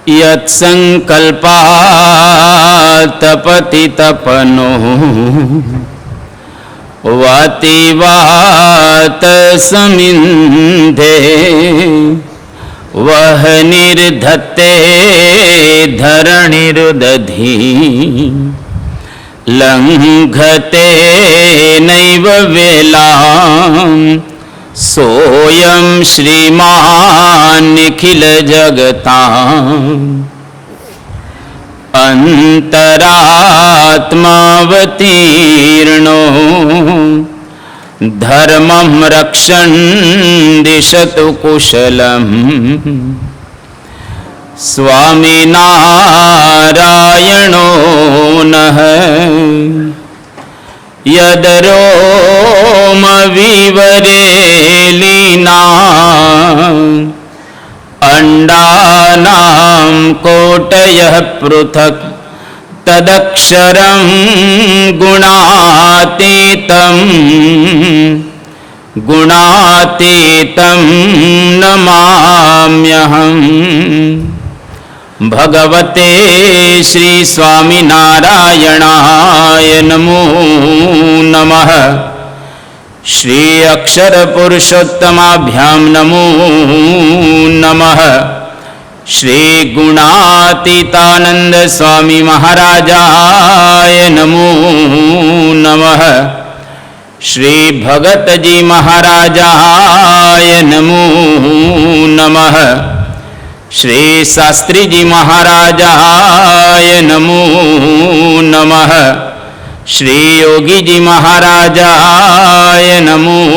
यत्संकल्पातपति तपनो वाति वात समिंधे वह निर्धत्ते धरणिर्दधी लंघते नैव वेलां सोऽयं श्रीमान् निखिल जगताम् अंतरात्मावतीर्णो धर्मं रक्षन् दिशतु कुशलम् स्वामिनारायणो नः यदरोमविवरे लीना अंडानां कोटयः पृथक् तदक्षरं गुणातीतं नमाम्यहम्। भगवते श्री स्वामिनारायणाय नमो नमः। श्री अक्षर पुरुषोत्तमाभ्यां नमो नमः। श्री गुणातीतानंद स्वामी महाराजाय नमो नमः। श्री भगत जी महाराजाय नमो नमः। श्री शास्त्री जी महाराजाय नमो नमः। श्री योगी जी महाराजाय नमो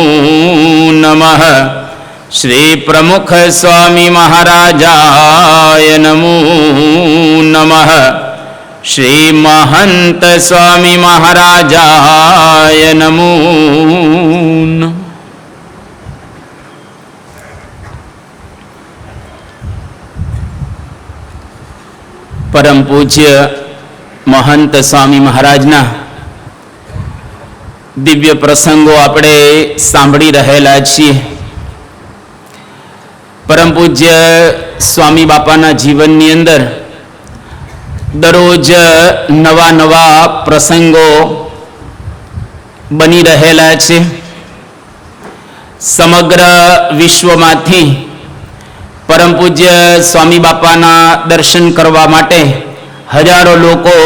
नमः। श्री प्रमुख स्वामी महाराजाय नमो नमः। श्री महंत स्वामी महाराजाय नमो नमः। परम पूज्य महंत स्वामी महाराजना दिव्य प्रसंगो आपणे सांभળી रहेला छीए। परम पूज्य स्वामी बापाना जीवननी अंदर दररोज नवा नवा प्रसंगो बनी रहेला छे। समग्र विश्वमांथी परम पूज्य स्वामी बापाना दर्शन करवा माटे हजारों लोको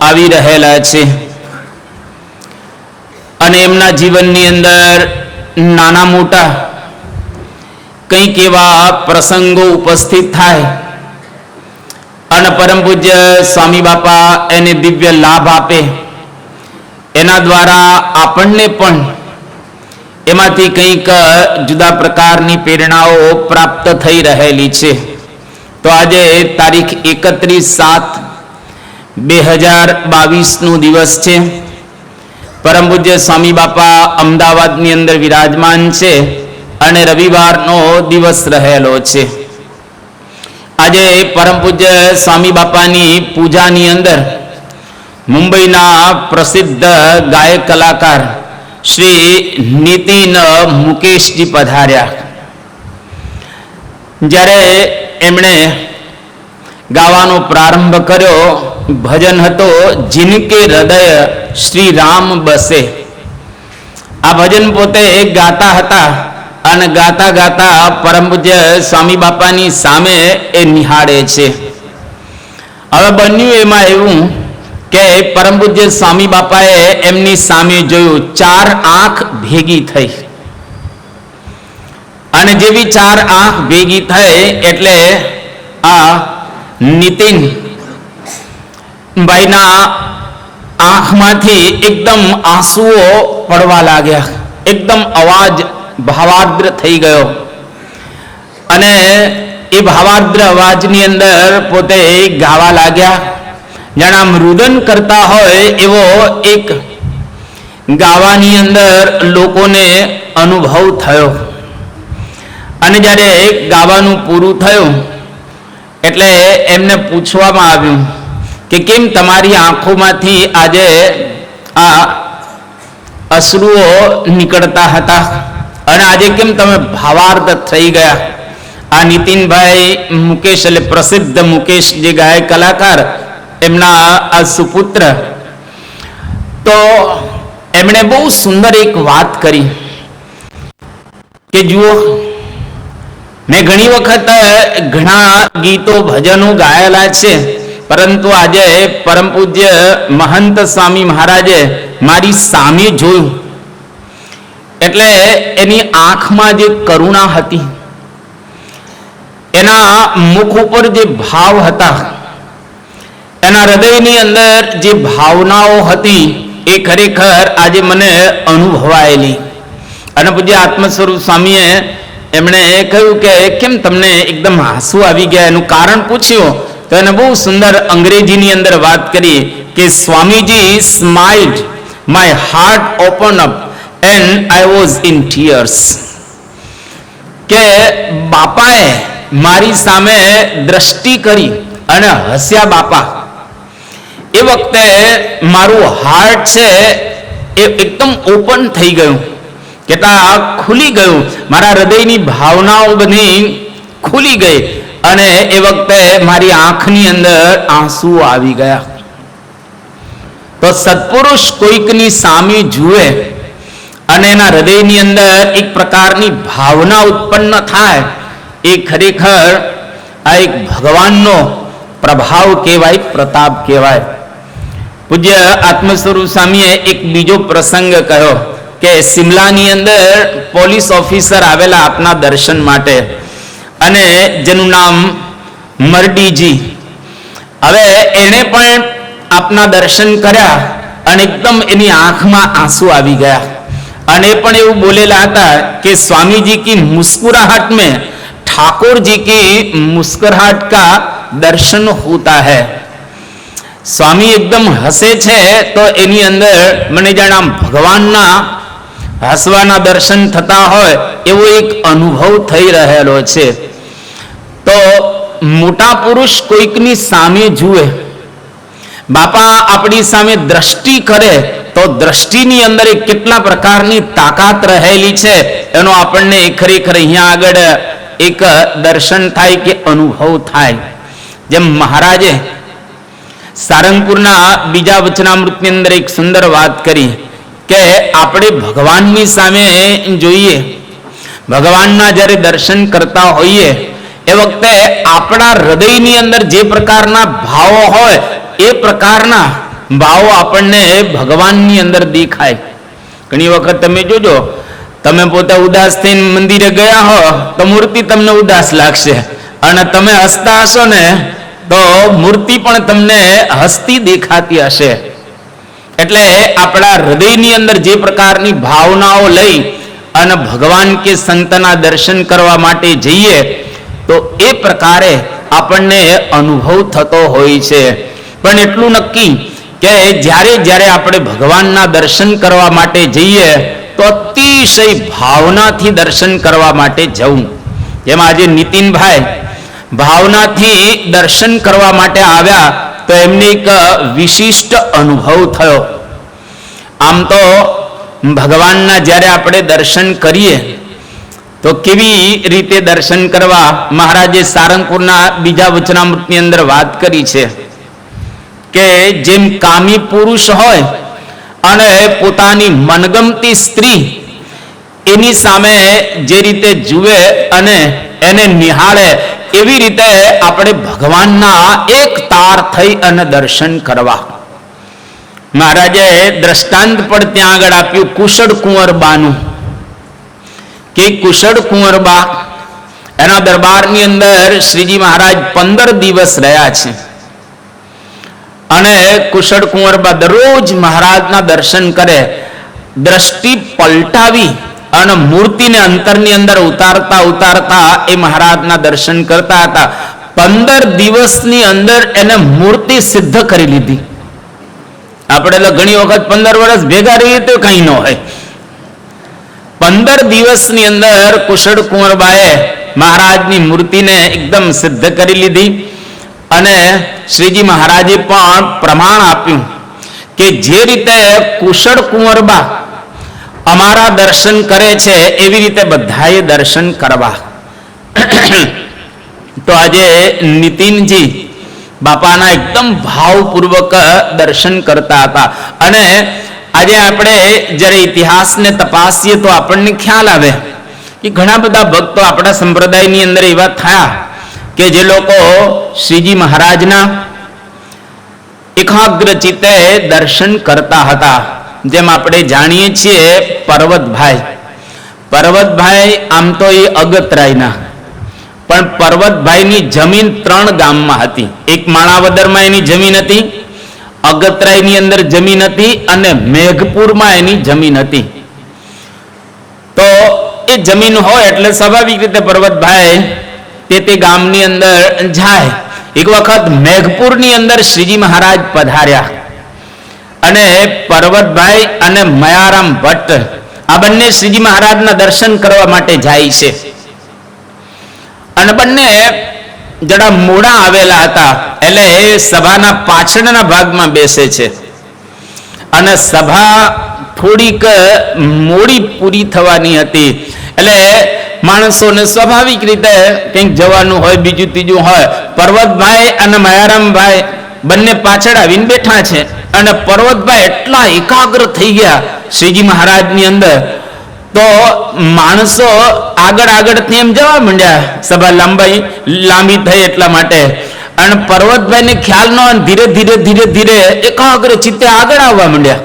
आवी रहेला छे अने एमना जीवननी अंदर नाना मोटा कंईक एवा प्रसंगो उपस्थित थाय अने परम पूज्य स्वामी बापा एने दिव्य लाभ आपे एना द्वारा आपणने पण एमांथी कंईक जुदा प्रकारनी प्रेरणाओ प्राप्त थई रहेली छे। तो आजे तारीख 31/7/2022 नो दिवस छे। परम पूज्य स्वामी बापा अमदावादनी अंदर विराजमान छे अने रविवारनो दिवस रहेलो छे। आजे परम पूज्य स्वामी बापानी पूजानी अंदर मुंबईना प्रसिद्ध गायक कलाकार श्री नितिन मुकेश जी पधार्या। જ્યારે એમણે ગાવાનો પ્રારંભ કર્યો ભજન હતો जिनके हृदय श्री राम बसे। આ ભજન પોતે ગાતા હતા અને ગાતા ગાતા પરમ પૂજ્ય સ્વામી બાપાની સામે એ નિહાળે છે। હવે બન્યું એમાં એવું કે પરમ પૂજ્ય સ્વામી બાપાએ એમની સામે જોયું, ચાર આંખ ભેગી થઈ અને જેવી ચાર આંખ ભેગી થઈ એટલે આ नितिन भाईना आंखमांथी एकदम आंसुओ पड़वा लाग्या। एकदम अवाज भावाद्र थई गयो अने ए भावाद्र अवाजनी अंदर पोते गावा लाग्या। जाणे आम रुदन करता होय एवो एक गावानी अंदर लोकोने अनुभव थयो अने ज्यारे गावानुं पूरुं थयुं એટલે એમને પૂછવામાં આવ્યું કે કેમ તમારી આંખોમાંથી આજે આ અશ્રુઓ નીકળતા હતા અને આજે કેમ તમે ભાવાર્થ થઈ ગયા આ નીતિનભાઈ મુકેશ એટલે પ્રસિદ્ધ મુકેશ જે ગાયક કલાકાર, એમના આ સુપુત્ર, તો એમણે બહુ સુંદર એક વાત કરી કે જુઓ, મેં ઘણી વખત ઘણા ગીતો ભજનો ગાયેલા છે, પરંતુ આજે પરમ પૂજ્ય મહંત સ્વામી મહારાજે મારી સામે જોયું એટલે એની આંખમાં જે કરુણા હતી, એના મુખ ઉપર જે ભાવ હતા, એના હૃદયની અંદર જે ભાવનાઓ હતી, એ ખરેખર આજે મને અનુભવાયેલી. અને પૂજ્ય આત્મ સ્વરૂપ સ્વામીએ એમણે કહ્યું કે કેમ તમને એકદમ આંસુ આવી ગયા? એનું કારણ પૂછ્યું તો એને બહુ સુંદર અંગ્રેજીની અંદર વાત કરી કે Swamiji smiled, my heart open up and I was in tears. કે બાપાએ મારી સામે દ્રષ્ટિ કરી અને હસ્યા બાપા, એ વખતે મારું હાર્ટ છે એ એકદમ ઓપન થઈ ગયું, કેટલા ખુલી ગયું, મારા હૃદયની ભાવનાઓ બધી ખુલી ગઈ અને એ વખતે મારી આંખની અંદર આંસુ આવી ગયા. તો સત્પુરુષ કોઈકની સામે જુએ અને એના હૃદયની અંદર એક પ્રકારની ભાવના ઉત્પન્ન થાય, એ ખરેખર આ એક ભગવાનનો પ્રભાવ કહેવાય, પ્રતાપ કહેવાય. પૂજ્ય આત્મ સ્વરૂપ સ્વામીએ એક બીજો પ્રસંગ કહ્યો કે સિમલાની અંદર પોલીસ ઓફિસર આવેલા આપના દર્શન માટે, અને જેનું નામ મરડીજી. હવે એને પણ આપના દર્શન કર્યા અને એકદમ એની આંખમાં આંસુ આવી ગયા, અને પણ એવું બોલેલા હતા કે સ્વામીજી કી મુસ્कुराहट में ठाकुर जी की मुस्कुराहट का दर्शन होता है. સ્વામી એકદમ હસે છે તો એની અંદર મને જાણે આમ ભગવાનના હસવાના દર્શન થતા હોય એવો એક અનુભવ થઈ રહેલો છે. તો મોટા પુરુષ કોઈકની સામે જુએ, બાપા આપણી સામે દ્રષ્ટિ કરે તો દ્રષ્ટિની અંદર કેટલા પ્રકારની તાકાત રહેલી છે એનો આપણને ખરેખર અહીંયા આગળ એક દર્શન થાય કે અનુભવ થાય. જેમ મહારાજે સારંગપુરના બીજા વચનામૃતની અંદર એક સુંદર વાત કરી કે આપણે ભગવાનની સામે જોઈએ, ભગવાનના જ્યારે દર્શન કરતા હોઈએ એ વખતે આપણા હૃદયની અંદર જે પ્રકારના ભાવો હોય એ પ્રકારના ભાવો આપણને ભગવાનની અંદર દેખાય. ઘણી વખત તમે જોજો, તમે પોતે ઉદાસ થઈને મંદિરે ગયા હો તો મૂર્તિ તમને ઉદાસ લાગશે, અને તમે હસતા હશો ને તો મૂર્તિ પણ તમને હસતી દેખાતી હશે. એટલે આપણા હૃદયની અંદર જે પ્રકારની ભાવનાઓ લઈ અને ભગવાન કે સંતના દર્શન કરવા માટે જઈએ તો એ પ્રકારે આપણને અનુભવ થતો હોય છે. પણ એટલું નક્કી કે જ્યારે જ્યારે આપણે ભગવાનના દર્શન કરવા માટે જઈએ તો અતિશય ભાવનાથી દર્શન કરવા માટે જવું. જેમાં આજે નીતિનભાઈ ભાવનાથી દર્શન કરવા માટે આવ્યા તો એમને એક વિશિષ્ટ અનુભવ થયો. આમ તો ભગવાનના જ્યારે આપણે દર્શન કરીએ તો કેવી રીતે દર્શન કરવા મહારાજે સારંગપુરના બીજા વચનામૃતની અંદર વાત કરી છે કે જેમ કામી પુરુષ હોય અને પોતાની મનગમતી સ્ત્રી એની સામે જે રીતે જુએ અને એને નિહાળે, એવી રીતે આપણે ભગવાનના એક તાર થઈ અને દર્શન કરવા. મહારાજે દ્રષ્ટાંત પણ ત્યાં આગળ આપ્યું કુશળ કુંવરબાનું કે કુશળ કુંવરબા એના દરબારની અંદર શ્રીજી મહારાજ 15 દિવસ રહ્યા છે, અને કુશળ કુંવરબા દરરોજ મહારાજના દર્શન કરે, દ્રષ્ટિ પલટાવી અને મૂર્તિને અંતરની અંદર ઉતારતા ઉતારતા એ મહારાજના દર્શન કરતા હતા. 15 દિવસની અંદર એને મૂર્તિ સિદ્ધ કરી લીધી. આપણે તો ઘણી વખત 15 વર્ષ ભેગા રહીએ તો કઈ ન હોય. 15 દિવસની અંદર કુશળ કુંવરબાએ મહારાજની મૂર્તિને એકદમ સિદ્ધ કરી લીધી, અને શ્રીજી મહારાજે પણ પ્રમાણ આપ્યું કે જે રીતે કુશળ કુંવરબા અમારા દર્શન કરે છે એવી રીતે બધાએ દર્શન કરવા. તો આજે નીતિનજી બાપાના એકદમ ભાવપૂર્વક દર્શન કરતા હતા. અને આજે આપણે જ્યારે ઇતિહાસને તપાસીએ તો આપણને ખ્યાલ આવે કે ઘણા બધા ભક્તો આપણા સંપ્રદાયની અંદર એવા થયા કે જે લોકો શ્રીજી મહારાજના એકાગ્ર ચિત્તે દર્શન કરતા હતા. જેમ આપણે જાણીએ છીએ પર્વતભાઈ આમ તો એ અગતરાયના, પણ પર્વતભાઈની જમીન 3 ગામમાં હતી. એક માણાવદરમાં એની જમીન હતી, અગતરાયની અંદર જમીન હતી અને મેઘપુરમાં એની જમીન હતી. તો એ જમીન હોય એટલે સ્વાભાવિક રીતે પર્વતભાઈ તે ગામની અંદર જાય. એક વખત મેઘપુરની અંદર શ્રીજી મહારાજ પધાર્યા અને પર્વતભાઈ અને મયારામ ભટ્ટ આ બંને શ્રીજી મહારાજના દર્શન કરવા માટે જાય છે. અને બંને જરા મોડા આવેલા હતા એટલે એ સભાના પાછળના ભાગમાં બેસે છે અને સભા થોડીક મોડી પૂરી થવાની હતી. એટલે માણસોને સ્વાભાવિક રીતે કંઈક જવાનું હોય, બીજું ત્રીજું હોય. પર્વતભાઈ અને મયારામભાઈ બંને પાછળ આવીને બેઠા છે અને પર્વતભાઈ એટલા એકાગ્ર થઈ ગયા શ્રીજી મહારાજની અંદર તો માણસો આગળ એમ જવા માંડ્યા. સભા લાંબી થઈ એટલા માટે. અને પર્વતભાઈને ખ્યાલ ન હોય, ધીરે એકાગ્ર ચિત્તે આગળ આવવા માંડ્યા.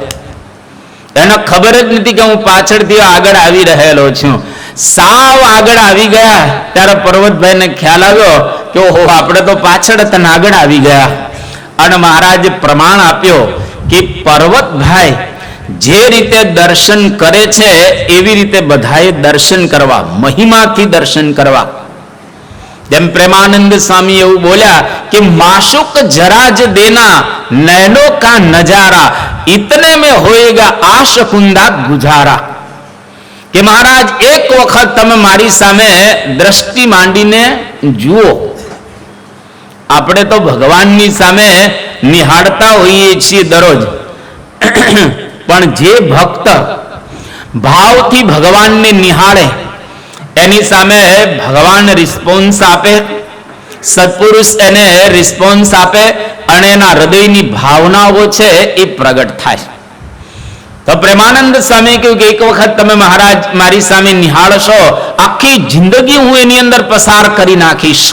એને ખબર જ નથી કે હું પાછળથી આગળ આવી રહેલો છું. સાવ આગળ આવી ગયા ત્યારે પર્વતભાઈને ખ્યાલ આવ્યો કે ઓહો, આપણે તો પાછળ તને આગળ આવી ગયા. અને મહારાજે પ્રમાણ આપ્યો કે પર્વતભાઈ જે રીતે દર્શન કરે છે એવી રીતે બધાએ દર્શન કરવા, મહિમાથી દર્શન કરવા. જેમ પ્રેમાનંદ સ્વામી એવું બોલ્યા કે માશુક જરા જ દેના નૈનો કા નજારા ઇતને में होएगा आश कुंदा गुजारा. કે મહારાજ એક વખત તમે મારી સામે દ્રષ્ટિ માંડીને જુઓ. આપણે તો ભગવાનની સામે નિહાળતા હોઈએ છીએ દરરોજ, પણ જે ભક્ત ભાવથી ભગવાનને નિહાળે એની સામે ભગવાન રિસ્પોન્સ આપે, સત્પુરુષ એને રિસ્પોન્સ આપે અને એના હૃદયની ભાવનાઓ છે એ પ્રગટ થાય. તો પ્રેમાનંદ સ્વામી કહ્યું કે એક વખત તમે મહારાજ મારી સામે નિહાળશો, આખી જિંદગી હું એની અંદર પસાર કરી નાખીશ.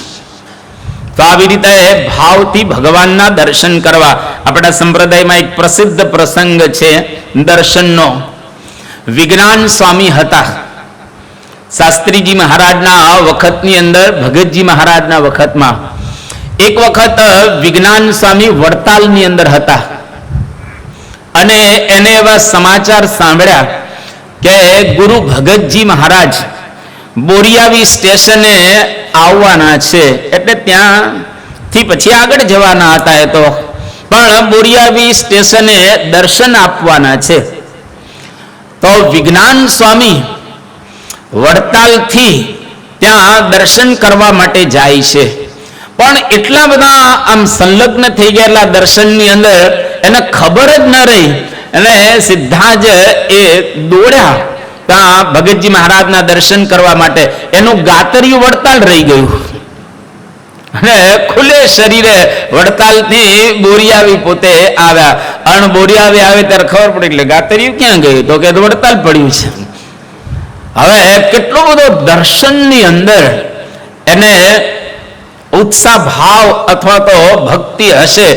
તો આવી રીતે ભાવથી ભગવાનના દર્શન કરવા. આપણા સંપ્રદાયમાં એક પ્રસિદ્ધ પ્રસંગ છે દર્શનનો. વિજ્ઞાન સ્વામી હતા શાસ્ત્રીજી મહારાજના વખતની અંદર, ભગતજી મહારાજના વખતમાં. એક વખત વિજ્ઞાન સ્વામી વડતાલની અંદર હતા અને એને એવા સમાચાર સાંભળ્યા કે ગુરુ ભગતજી મહારાજ બોરિયાવી સ્ટેશને આવવાના છે. એટલે ત્યાંથી પછી આગળ જવાના હતા એ તો, પણ બોરિયાવી સ્ટેશને દર્શન આપવાના છે. તો વિજ્ઞાન સ્વામી વડતાલથી ત્યાં દર્શન કરવા માટે જાય છે. પણ એટલા બધા આમ સંલગ્ન થઈ ગયેલા દર્શનની અંદર એને ખબર જ ન રહી અને સીધા જ એ દોડ્યા ત્યાં ભગતજી મહારાજના દર્શન કરવા માટે. એનું ગાતરિયું વડતાલ રહી ગયું અને ખુલ્લે શરીરે વડતાલથી બોરિયાવી પોતે આવ્યા. અને બોરિયાવી આવે ત્યારે ખબર પડી એટલે ગાતરિયું ક્યાં ગયું, તો કે વડતાલ પડ્યું છે. હવે કેટલો બધો દર્શનની અંદર એને ઉત્સાહ ભાવ અથવા તો ભક્તિ હશે,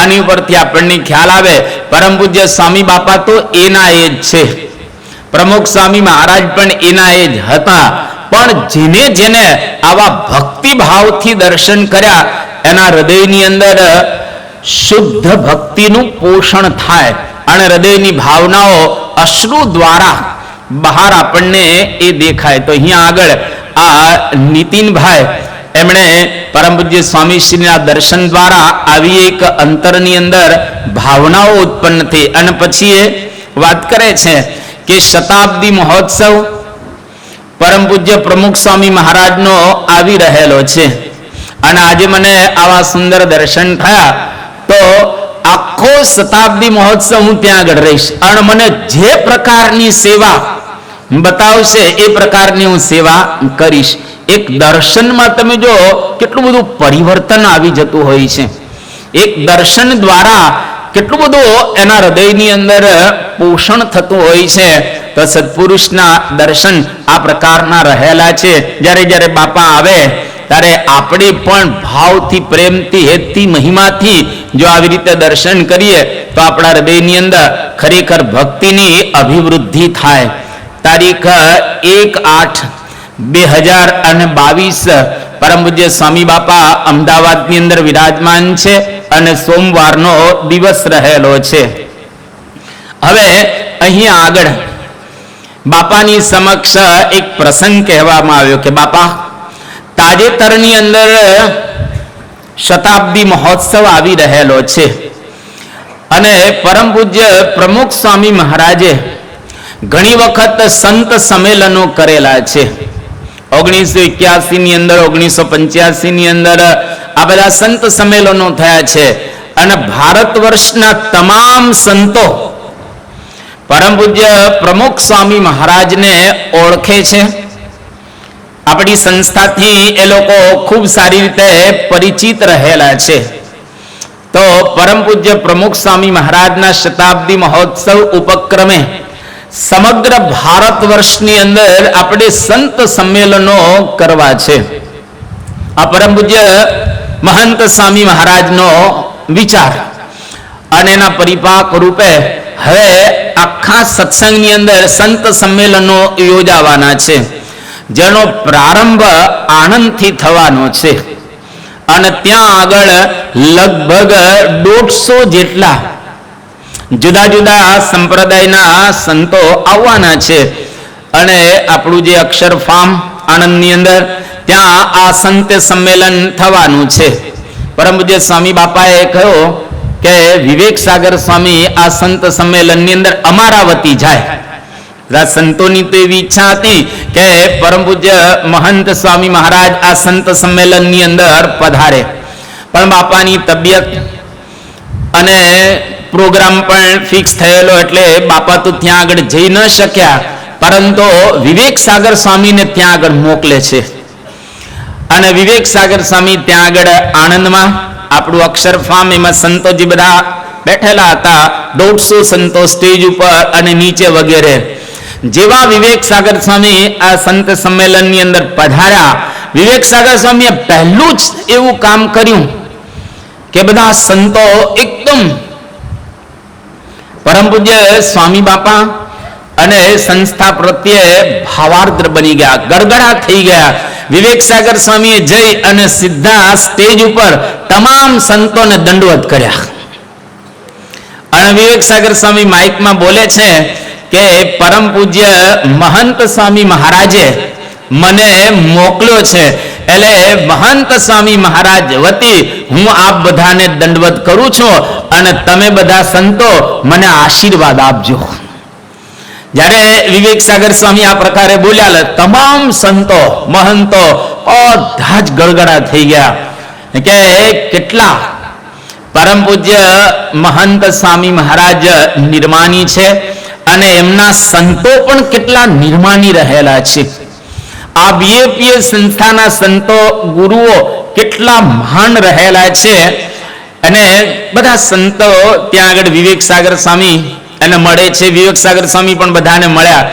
આની ઉપરથી આપણને ખ્યાલ આવે. પરમ પૂજ્ય સ્વામી બાપા તો એના એ જ છે, પ્રમુખ સ્વામી મહારાજ પણ એના એ જ હતા. પણ જેને આવા ભક્તિ ભાવથી દર્શન કર્યા એના હૃદયની અંદર શુદ્ધ ભક્તિનું પોષણ થાય અને હૃદયની ભાવનાઓ અશ્રુ દ્વારા બહાર આપણને એ દેખાય. તો અહીંયા આગળ આ નીતિનભાઈ એમણે પરમ પૂજ્ય સ્વામીશ્રીના દર્શન દ્વારા આવી એક અંતરની અંદર ભાવનાઓ ઉત્પન્ન થઈ. અને પછી એ વાત કરે છે કે શતાબ્દી મહોત્સવ પરમ પૂજ્ય પ્રમુખ સ્વામી મહારાજનો આવી રહેલો છે અને આજે મને આવા સુંદર દર્શન થયા તો આખો શતાબ્દી મહોત્સવ હું ત્યાં આગળ રહીશ. અને મને જે પ્રકારની સેવા બતાવશે એ પ્રકારની હું સેવા કરીશ. એક દર્શનમાં તમે જો કેટલું બધું પરિવર્તન આવી જતું હોય છે. એક દર્શન દ્વારા કેટલું બધું એના હૃદયની અંદર પોષણ થતું હોય છે. તો સત્પુરુષના દર્શન આ પ્રકારના રહેલા છે. જ્યારે જ્યારે બાપા આવે ત્યારે આપણે પણ ભાવથી, પ્રેમથી, હેતથી, મહિમાથી જો આવી રીતે દર્શન કરીએ તો આપણા હૃદયની અંદર ખરેખર ભક્તિની અભિવૃદ્ધિ થાય. તારીખ 1/8/2022 પરમ પૂજ્ય સ્વામી બાપા અમદાવાદની અંદર વિરાજમાન છે અને સોમવારનો દિવસ રહેલો છે. હવે અહીંયા આગળ બાપાની સમક્ષ એક પ્રસંગ કહેવામાં આવ્યો કે બાપા, તાજેતરની અંદર શતાબ્દી મહોત્સવ આવી રહેલો છે અને પરમ પૂજ્ય પ્રમુખ સ્વામી મહારાજે ઘણી વખત સંત સંમેલનો કરેલા છે. 1981 ની અંદર, 1985 ની અંદર આ બધા સંત સંમેલનો થયા છે અને ભારત વર્ષના તમામ સંતો પરમ પૂજ્ય પ્રમુખ સ્વામી મહારાજને ઓળખે છે. આપણી સંસ્થાથી એ લોકો ખૂબ સારી રીતે પરિચિત રહેલા છે. તો પરમ પૂજ્ય પ્રમુખ સ્વામી મહારાજના શતાબ્દી મહોત્સવ ઉપક્રમે સમગ્ર ભારત વર્ષની અંદર આપણે સંત સંમેલનો કરવા છે. આ પરમ પૂજ્ય મહંત સ્વામી મહારાજનો વિચાર અને એના પરિપાક રૂપે હવે આખા સત્સંગની અંદર સંત સંમેલનો યોજાવાના છે, જેનો પ્રારંભ આણંદથી થવાનો છે અને ત્યાં આગળ લગભગ 150 જેટલા જુદા જુદા સંપ્રદાયના સંતો આવવાના છે. અને આપણું જે અક્ષર ફાર્મ આણંદની અંદર ત્યાં આ સંત સંમેલન થવાનું છે. પરમ પૂજ્ય સ્વામી બાપાએ કહ્યું કે વિવેક સાગર સ્વામી આ સંત સંમેલનની અંદર અમારા વતી જાય. સંતોની તો એવી ઈચ્છા હતી કે પરમ પૂજ્ય મહંત સ્વામી મહારાજ આ સંત સંમેલનની અંદર પધારે, પણ બાપાની તબિયત અને પ્રોગ્રામ પણ ફિક્સ થયેલો એટલે બાપા તો ત્યાં આગળ જઈ ન શક્યા, પરંતુ વિવેક સાગર સ્વામીને ત્યાં આગળ મોકલે છે. અને વિવેક સાગર સ્વામી ત્યાં આગળ આણંદમાં આપણું અક્ષર ફાર્મ, એમાં સંતો જે બધા બેઠેલા હતા, 150 સંતો સ્ટેજ ઉપર અને નીચે વગેરે. જેવા વિવેક સાગર સ્વામી આ સંત સંમેલનની અંદર પધાર્યા, વિવેક સાગર સ્વામીએ પહેલું જ એવું કામ કર્યું કે બધા સંતો એકદમ પરમ પૂજ્ય સ્વામી બાપા અને સંસ્થા પ્રત્યે ભાવાર્દ્ર બની ગયા, ગડગડા થઈ ગયા. વિવેક સાગર સ્વામીએ જઈ અને સીધા સ્ટેજ ઉપર તમામ સંતોને દંડવત કર્યા. અને વિવેક સાગર સ્વામી માઇકમાં બોલે છે કે પરમ પૂજ્ય મહંત સ્વામી મહારાજે મને મોકલ્યો છે, એટલે મહંત સ્વામી મહારાજ વતી હું આપ બધાને દંડવત કરું છું અને તમે બધા સંતો મને આશીર્વાદ આપજો. જ્યારે વિવેક સાગર સ્વામી આ પ્રકારે બોલ્યા, તમામ સંતો મહંતો બધા જ ગળગળા થઈ ગયા કે કેટલા પરમ પૂજ્ય મહંત સ્વામી મહારાજ નિર્માની છે અને એમના સંતો પણ કેટલા નિર્માની રહેલા છે. આ બીએપીએ સંસ્થાના સંતો ગુરુઓ કેટલા મહાન રહેલા છે. અને બધા સંતો ત્યાં આગળ વિવેક સાગર સ્વામી એને મળે છે. વિવેક સાગર સ્વામી પણ બધાને મળ્યા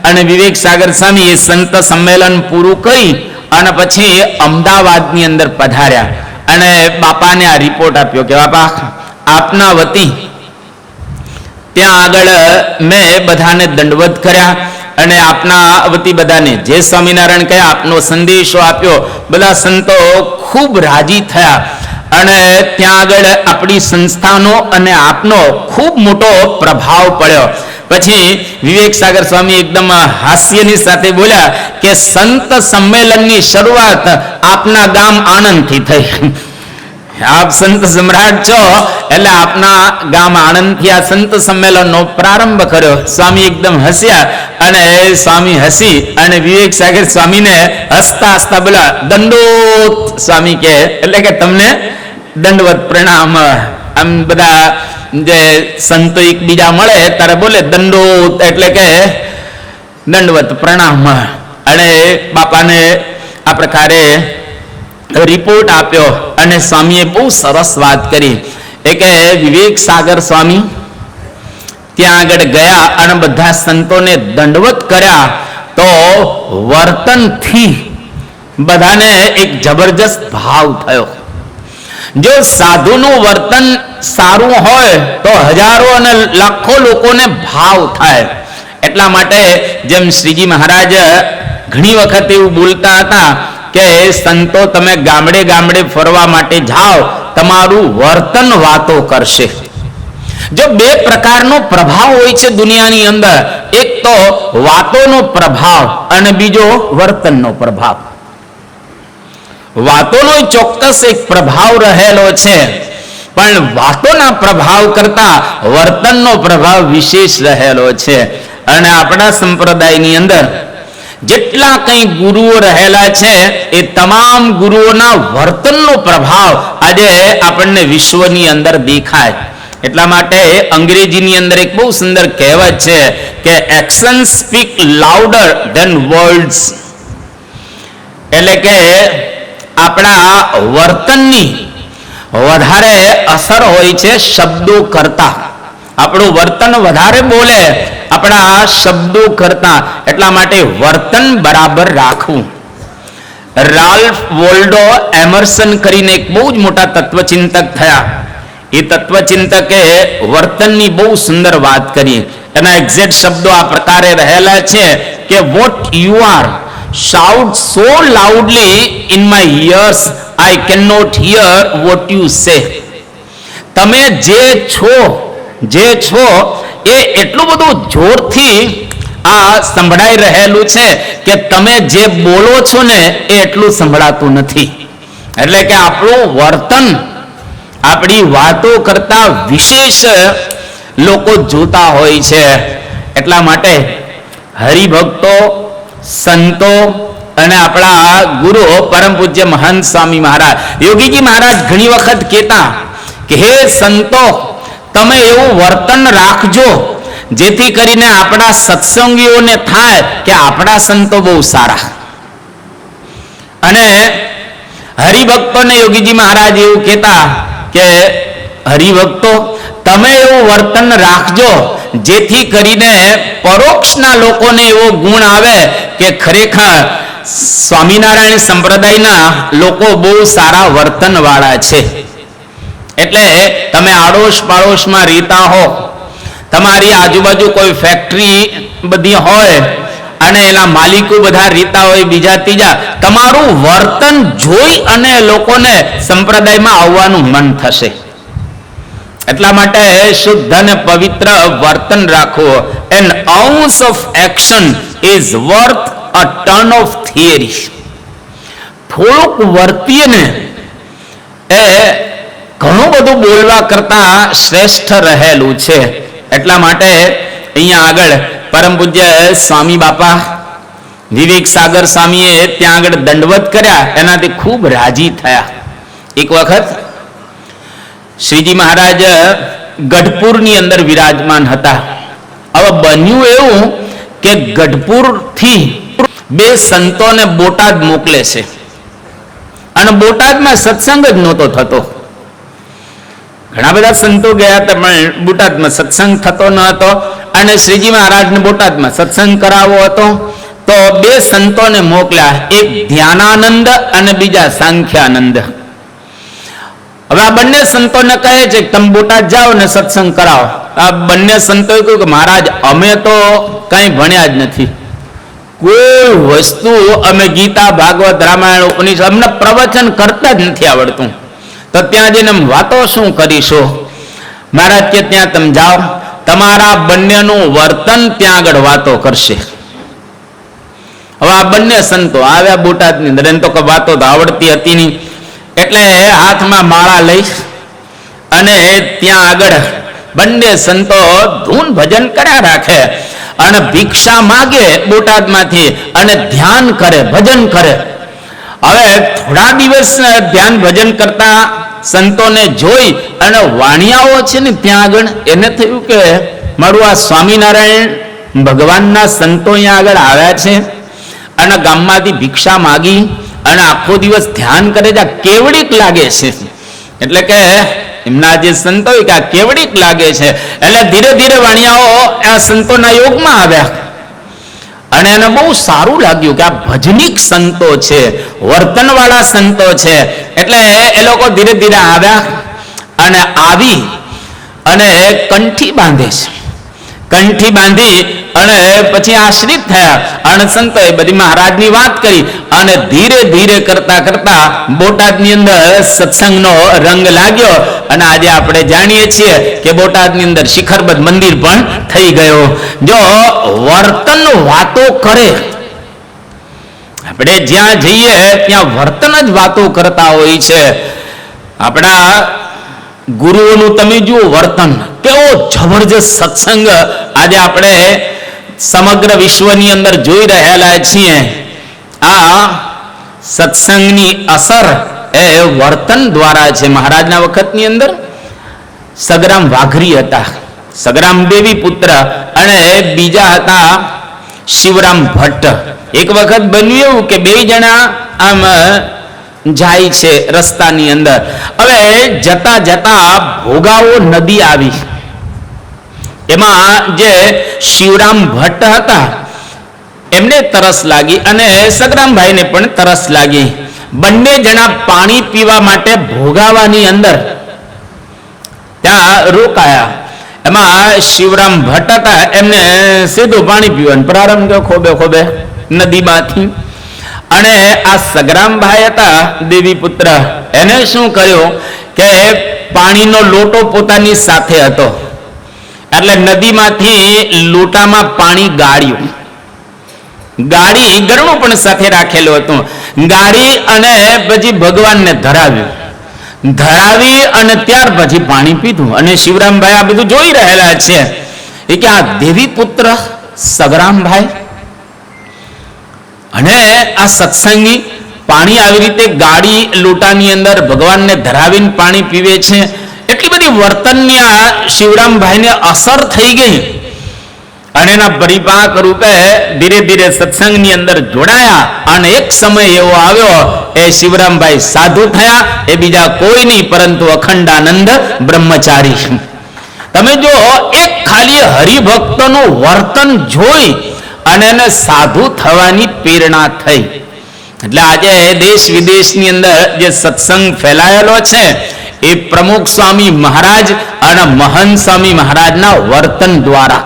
અને વિવેક સાગર સ્વામી એ સંત સંમેલન પૂરું કરી અને પછી અમદાવાદની અંદર પધાર્યા અને બાપાને આ રિપોર્ટ આપ્યો કે બાપા, આપના વતી ત્યાં આગળ મેં બધાને દંડવત કર્યા અને આપના વતી બધાને જય સ્વામિનારાયણ કહ્યા, આપનો સંદેશો આપ્યો. બધા સંતો ખૂબ રાજી થયા અને ત્યાં આગળ આપણી સંસ્થાનો અને આપનો ખૂબ મોટો પ્રભાવ પડ્યો. પછી વિવેક સાગર સ્વામી એકદમ હાસ્યની સાથે બોલ્યા કે સંત સંમેલનની શરૂઆત આપના ગામ આણંદથી થઈ. આપ સંત સમ્રાટ છો એટલે આપના ગામ આણંદથી આ સંત સંમેલનનો પ્રારંભ કર્યો. સ્વામી એકદમ હસ્યા અને સ્વામી હસી અને વિવેક સાગર સ્વામીને હસતા હસતા બોલા દંડોત. સ્વામી કે એટલે કે તમને દંડવત પ્રણામ. આમ બધા જે સંતો એકબીજા મળે ત્યારે બોલે દંડોત, એટલે કે દંડવત પ્રણામ. અને બાપાને આ પ્રકારે રિપોર્ટ આપ્યો અને સ્વામીએ બહુ સરસ વાત કરી. એ કે વિવેક સાગર સ્વામી ત્યાં આગળ ગયા અને બધા સંતોને દંડવત કર્યા તો વર્તનથી બધાને એક જબરજસ્ત ભાવ થયો. જો સાધુનું વર્તન સારું હોય તો હજારો અને લાખો લોકોને ભાવ થાય. એટલા માટે જેમ શ્રીજી મહારાજ ઘણી વખત એવું બોલતા હતા કે સંતો તમે ગામડે ગામડે ફરવા માટે જાઓ, તમારું વર્તન વાતો કરશે. જો બે પ્રકારનો પ્રભાવ હોય છે દુનિયાની અંદર, એક તો વાતોનો પ્રભાવ અને બીજો વર્તનનો પ્રભાવ. વાતોનો ચોક્કસ એક પ્રભાવ રહેલો છે, પણ વાતોના પ્રભાવ કરતા વર્તનનો પ્રભાવ વિશેષ રહેલો છે. અને આપણા સંપ્રદાયની અંદર જેટલા કંઈ ગુરુઓ રહેલા છે એ તમામ ગુરુઓના વર્તનનો પ્રભાવ આજે આપણને વિશ્વની અંદર દેખાય. એટલા માટે અંગ્રેજીની અંદર એક બહુ સુંદર કહેવત છે કે action speak louder than words. એટલે કે આપણા વર્તનની વધારે અસર હોય છે શબ્દો કરતા. આપણું વર્તન વધારે બોલે આપણા શબ્દો કરતા. એટલા માટે વર્તન બરાબર રાખવું. રાલ્ફ વોલ્ડો એમર્સન કરીને એક બહુ જ મોટા તત્વચિંતક થયા. એ તત્વચિંતકે વર્તનની બહુ સુંદર વાત કરી. એના એક્ઝેક્ટ શબ્દો આ પ્રકારે રહેલા છે કે what you are shout so loudly in my ears I cannot hear what you say. તમે જે છો એ એટલું બધું જોરથી આ સંભળાઈ રહેલું છે કે તમે જે બોલો છો ને એ એટલું સંભળાતું નથી. એટલે કે આપણું વર્તન આપણી વાતો કરતા વિશેષ લોકો જોતા હોય છે. એટલા માટે હરિભક્તો, સંતો અને આપણા ગુરુ પરમ પૂજ્ય મહંત સ્વામી મહારાજ, યોગીજી મહારાજ ઘણી વખત કહેતા કે હે સંતો, તમે એવું વર્તન રાખજો જેથી કરીને આપણા સત્સંગીઓને થાય કે આપણા સંતો બહુ સારા. અને હરિભક્તોને યોગીજી મહારાજ એવું કહેતા કે હરિભક્તો, તમે એવું વર્તન રાખજો જેથી કરીને પરોક્ષના લોકોને એવો ગુણ આવે કે ખરેખર સ્વામિનારાયણ સંપ્રદાયના લોકો બહુ સારા વર્તન વાળા છે. એટલે તમે આડોશ પાડોશમાં રહેતા હો, તમારી આજુબાજુ કોઈ ફેક્ટરી બધી હોય અને એના માલિકો બધા રહેતા હોય બીજા ત્રીજા, તમારું વર્તન જોઈ અને લોકોને સંપ્રદાયમાં આવવાનું મન થશે. એટલા માટે શુદ્ધ અને પવિત્ર વર્તન રાખવું. An ounce of action is worth a ton of theory. થોડુંક વર્તીએ ને એ ઘણું બધું બોલવા કરતા શ્રેષ્ઠ રહેલું છે. એટલા માટે અહીંયા આગળ પરમ પૂજ્ય સ્વામી બાપા વિવેક સાગર સ્વામીએ ત્યાં આગળ દંડવત કર્યા, એનાથી ખૂબ રાજી થયા. એક વખત શ્રીજી મહારાજ ગઢપુરની અંદર વિરાજમાન હતા. હવે બન્યું એવું કે ગઢપુરથી બે સંતોને બોટાદ મોકલે છે અને બોટાદમાં સત્સંગ જ નહોતો થતો. ઘણા બધા સંતો ગયા હતા પણ બોટાદમાં સત્સંગ થતો ન હતો અને શ્રીજી મહારાજને બોટાદમાં સત્સંગ કરાવવો હતો. તો બે સંતોને મોકલ્યા, એક ધ્યાનાનંદ અને બીજા સાંખ્યાનંદ. હવે આ બંને સંતોને કહે છે કે તમે બોટાદ જાઓ ને સત્સંગ કરાવો. આ બંને સંતોએ કહ્યું કે મહારાજ અમે તો કઈ ભણ્યા જ નથી, કોઈ વસ્તુ અમે ગીતા ભાગવત રામાયણ ઉપનિષદ અમને પ્રવચન કરતા જ નથી આવડતું, તો ત્યાં જઈને વાતો શું કરીશું? મહારાજ કે ત્યાં તમે જાઓ, તમારા બંનેનું વર્તન ત્યાં આગળ વાતો કરશે. હવે આ બંને સંતો આવ્યા બોટાદની અંદર, એને તો વાતો તો આવડતી હતી નહીં, એટલે હાથમાં માળા લઈ અને ત્યાં આગળ બંને સંતો ધૂન ભજન કર્યા રાખે અને ભિક્ષા માગે બોટાદમાંથી અને ધ્યાન કરે, ભજન કરે. હવે થોડા દિવસ ધ્યાન ભજન કરતા સંતોને જોઈ અને વાણિયાઓ છે ને ત્યાં આગળ એને થયું કે મારું આ સ્વામિનારાયણ ભગવાનના સંતો અહીંયા આગળ આવ્યા છે અને ગામમાંથી ભિક્ષા માગી અને આખો દિવસ ધ્યાન કરે છે. કેવડીક લાગે છે એટલે કે એમના જે સંતો કે આ કેવડીક લાગે છે. એટલે ધીરે ધીરે વાણિયાઓ આ સંતોના યોગમાં આવ્યા અને એને બહુ સારું લાગ્યું કે આ ભજનીક સંતો છે, વર્તનવાળા સંતો છે. એટલે એ લોકો ધીરે ધીરે આવ્યા અને આવી અને કંઠી બાંધે છે. કંઠી બાંધી અને પછી આશ્રિત થયા અને સંતોએ બધી મહારાજની વાત કરી અને ધીરે ધીરે કરતા કરતા બોટાદની અંદર સત્સંગનો રંગ લાગ્યો અને આજે આપણે જાણીએ છીએ કે બોટાદની અંદર શિખરબદ્ધ મંદિર પણ થઈ ગયો. જો વર્તન વાતો કરે, આપણે જ્યાં જઈએ ત્યાં વર્તન જ વાતો કરતા હોય છે. આપણા ગુરુઓનું તમે જુઓ વર્તન, કેવો જબરજસ્ત સત્સંગ આજે આપણે સમગ્ર વિશ્વની અંદર જોઈ રહેલા છીએ. આ સત્સંગની અસર એ વર્તન દ્વારા છે. મહારાજના વખતની અંદર સગરામ વાઘરી હતા, સગરામ દેવી પુત્ર, અને બીજા હતા શિવરામ ભટ્ટ. એક વખત બન્યું એવું કે બે જણા આમ જાય છે રસ્તાની અંદર. હવે જતા જતા ભોગાવો નદી આવી. એમાં જે શિવરામ ભટ્ટ હતા એમને તરસ લાગી અને સગરામભાઈને પણ તરસ લાગી. બંને જણા પાણી પીવા માટે ભોગાવાની અંદર ત્યાં રોકાયા. એમાં શિવરામ ભટ્ટ હતા, એમને સીધું પાણી પીવાનું પ્રારંભ કર્યો ખોબે ખોબે નદીમાંથી. અને આ સગરામભાઈ હતા દેવી પુત્ર, એને શું કર્યું કે પાણીનો લોટો પોતાની સાથે હતો એટલે નદીમાંથી લોટામાં પાણી ગાળ્યું. ગાળી ગરણું પણ સાથે રાખેલું હતું. ગાળી અને પછી ભગવાનને ધરાવ્યું. ધરાવી અને ત્યાર પછી પાણી પીધું. અને શિવરામભાઈ આ બધું જોઈ રહેલા છે. એ કે આ દેવી પુત્ર સગરામભાઈ અને આ સત્સંગી પાણી આવી રીતે ગાડી લોટાની અંદર ભગવાનને ધરાવીને પાણી પીવે છે. એટલી બધી વર્તનની આ શિવરામભાઈને અસર થઈ ગઈ અને એના પરિપાક રૂપે ધીરે ધીરે સત્સંગની અંદર જોડાયા. અને એક સમય એવો આવ્યો એ શિવરામભાઈ સાધુ થયા. એ બીજા કોઈ નહીં પરંતુ અખંડાનંદ બ્રહ્મચારી. તમે જો એક ખાલી હરિભક્તનું વર્તન જોઈ અને એને સાધુ થવાની પ્રેરણા થઈ. એટલે આજે દેશ વિદેશની અંદર જે સત્સંગ ફેલાયેલો છે એ પ્રમુખ સ્વામી મહારાજ અને મહંત સ્વામી મહારાજના વર્તન દ્વારા.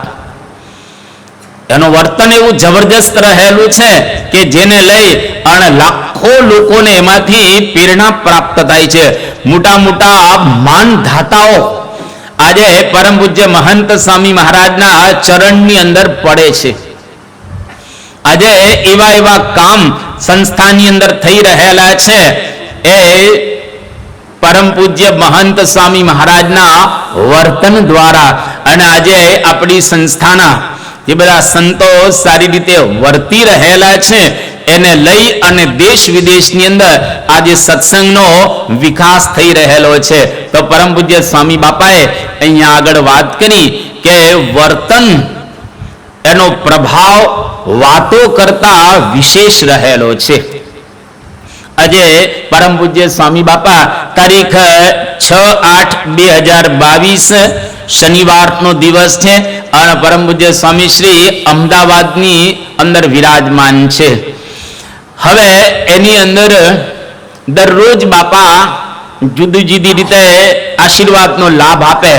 એનું વર્તન એવું જબરજસ્ત રહેલું છે કે જેને લઈ અને લાખો લોકોને એમાંથી પ્રેરણા પ્રાપ્ત થાય છે. મોટા મોટા માનધાતાઓ આજે પરમ પૂજ્ય મહંત સ્વામી મહારાજના ચરણની અંદર પડે છે. આજે એવા એવા કામ સંસ્થાની અંદર થઈ રહેલા છે એ પરમ પૂજ્ય મહંત સ્વામી મહારાજના વર્તન દ્વારા. અને આજે આપણી સંસ્થાના જે બધા સંતો સારી રીતે વર્તી રહેલા છે એને લઈ અને દેશ વિદેશની અંદર આજે સત્સંગનો વિકાસ થઈ રહેલો છે. તો પરમ પૂજ્ય સ્વામી બાપાએ અહીંયા આગળ વાત કરી કે વર્તન એનો પ્રભાવ વાતો કરતા વિશેષ રહેલો છે. આજે પરમ પૂજ્ય સ્વામી બાપા તારીખ 6/8/2022 શનિવારનો દિવસ છે અને પરમ પૂજ્ય સ્વામી શ્રી અમદાવાદની અંદર વિરાજમાન છે. હવે એની અંદર દરરોજ બાપા જુદી જુદી રીતે આશીર્વાદનો લાભ આપે.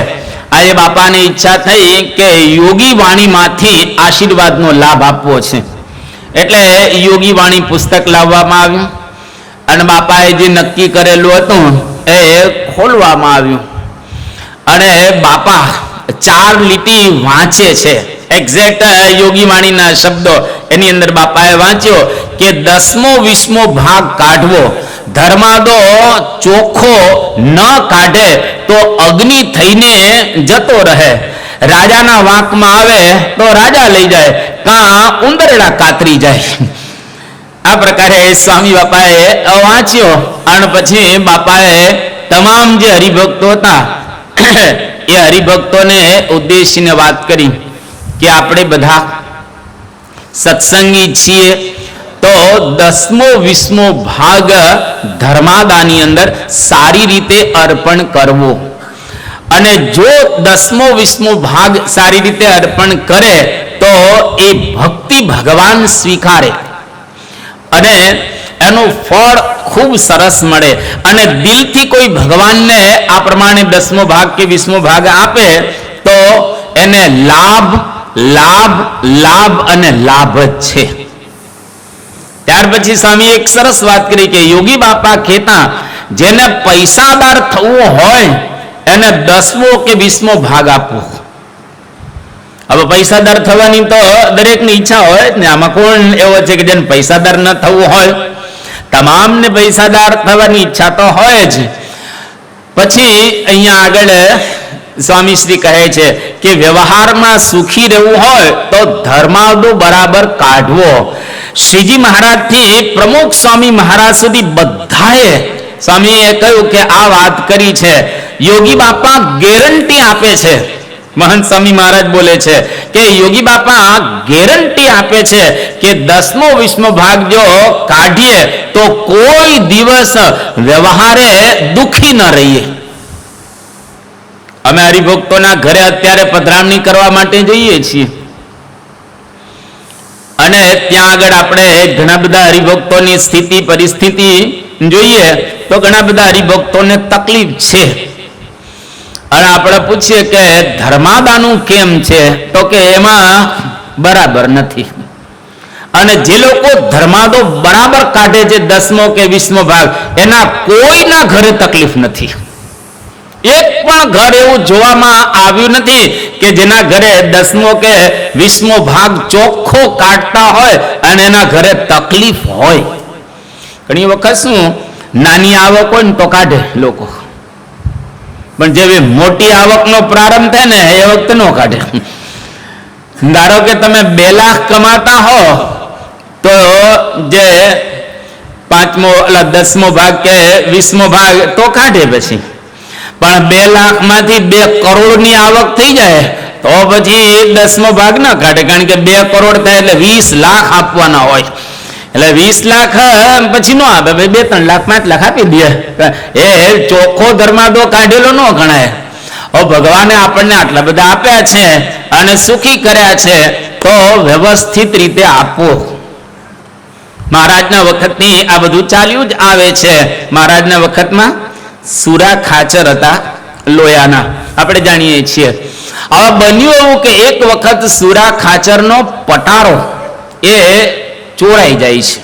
આજે બાપાની ઈચ્છા થઈ કે યોગી વાણીમાંથી આશીર્વાદનો લાભ આપવો છે એટલે યોગી વાણી પુસ્તક લાવવામાં આવ્યું અને બાપાએ જે નક્કી કરેલું હતું એ ખોલવામાં આવ્યું અને બાપા 4 લીટી વાંચે છે. એક્ઝેક્ટ યોગી વાણીના શબ્દો એની અંદર બાપાએ વાંચ્યો કે 10મો 20મો ભાગ કાઢવો, ધર્માદો ચોખ્ખો ન કાઢે તો અગ્નિ થઈને જતો રહે. રાજાના વાંકમાં આવે તો રાજા લઈ જાય, કાં ઉંદરડા કાતરી જાય. આ પ્રકારે સ્વામી બાપાએ વાંચ્યો અને પછી બાપાએ તમામ જે હરિભક્તો હતા એ હરિભક્તોને ઉદ્દેશીને વાત કરી કે આપણે બધા સત્સંગી છીએ તો 10મો 20મો ભાગ ધર્માદાની અંદર સારી રીતે અર્પણ કરવો, અને જો 10મો 20મો ભાગ સારી રીતે અર્પણ કરે તો એ ભક્તિ ભગવાન સ્વીકારે અને એનું ફળ ખૂબ સરસ મળે. અને દિલથી કોઈ ભગવાનને આ પ્રમાણે 10મો ભાગ કે 20મો ભાગ આપે તો એને લાભ લાભ લાભ અને લાભ જ છે. ત્યાર પછી સ્વામી એક સરસ વાત કરી કે યોગી બાપા કહેતા જેને પૈસાદાર થવું હોય એને 10મો કે 20મો ભાગ આપવો. હવે પૈસાદાર થવાની તો દરેકની ઈચ્છા હોય ને, આમાં કોણ એવો છે કે જેને પૈસાદાર ન થવું હોય? તમામને પૈસાદાર થવાની ઈચ્છા તો હોય જ. પછી અહીંયા આગળ સ્વામી શ્રી કહે છે કે વ્યવહારમાં સુખી રહેવું હોય તો ધર્માદો બરાબર કાઢવો. શ્રીજી મહારાજ થી પ્રમુખ સ્વામી મહારાજ સુધી બધાએ સ્વામીએ કહ્યું કે આ વાત કરી છે. યોગી બાપા ગેરંટી આપે છે, મહંત સ્વામી મહારાજ બોલે છે કે યોગી બાપા ગેરંટી આપે છે કે 10મો 20મો ભાગ જો કાઢીએ તો કોઈ દિવસ વ્યવહારે દુખી ન રહીએ. અમે હરિભક્તોના ઘરે અત્યારે પધરામણી કરવા માટે જઈએ છીએ અને ત્યાં આગળ આપણે ઘણા બધા હરિભક્તોની સ્થિતિ પરિસ્થિતિ જોઈએ તો ઘણા બધા હરિભક્તોને તકલીફ છે. અને આપણે પૂછીએ કે ધર્માદાનું કેમ છે તો કે એમાં બરાબર નથી. અને જે લોકો ધર્માદો બરાબર કાઢે છે 10મો કે 20મો ભાગ, એના કોઈના ઘરે તકલીફ નથી. એક પણ ઘર એવું જોવામાં આવ્યું નથી કે જેના ઘરે 10મો કે 20મો ભાગ ચોખ્ખો કાઢતા હોય અને એના ઘરે તકલીફ હોય. ઘણી વખત શું નાની આવક હોય ને તો કાઢે લોકો, પણ જેવી મોટી આવકનો પ્રારંભ થાય ને એ વખતે ન કાઢે. ધારો કે તમે 2 લાખ કમાતા હો તો જે 5મો 10મો ભાગ કે 20મો ભાગ તો કાઢે પછી, પણ 2 લાખમાંથી 2 કરોડની આવક થઈ જાય તો પછી 10મો ભાગ ના કાઢે, કારણ કે 2 કરોડ થાય એટલે 20 લાખ આપવાના હોય. એટલે 20 લાખ પછી નો આપે, 2-3 લાખ 5 લાખ આપી દે, એ ચોખ્ખો ધર્માદો કાઢેલો ન ગણાય. ભગવાને આપણને આટલા બધા આપ્યા છે અને સુખી કર્યા છે તો વ્યવસ્થિત રીતે આપવો. મહારાજના વખતની આ બધું ચાલ્યું જ આવે છે. મહારાજના વખતમાં સુરા ખાચર હતા લોયાના, આપણે જાણીએ છીએ. હવે બન્યું એવું કે એક વખત સુરા ખાચરનો પટારો એ ચોરાઈ જાય છે.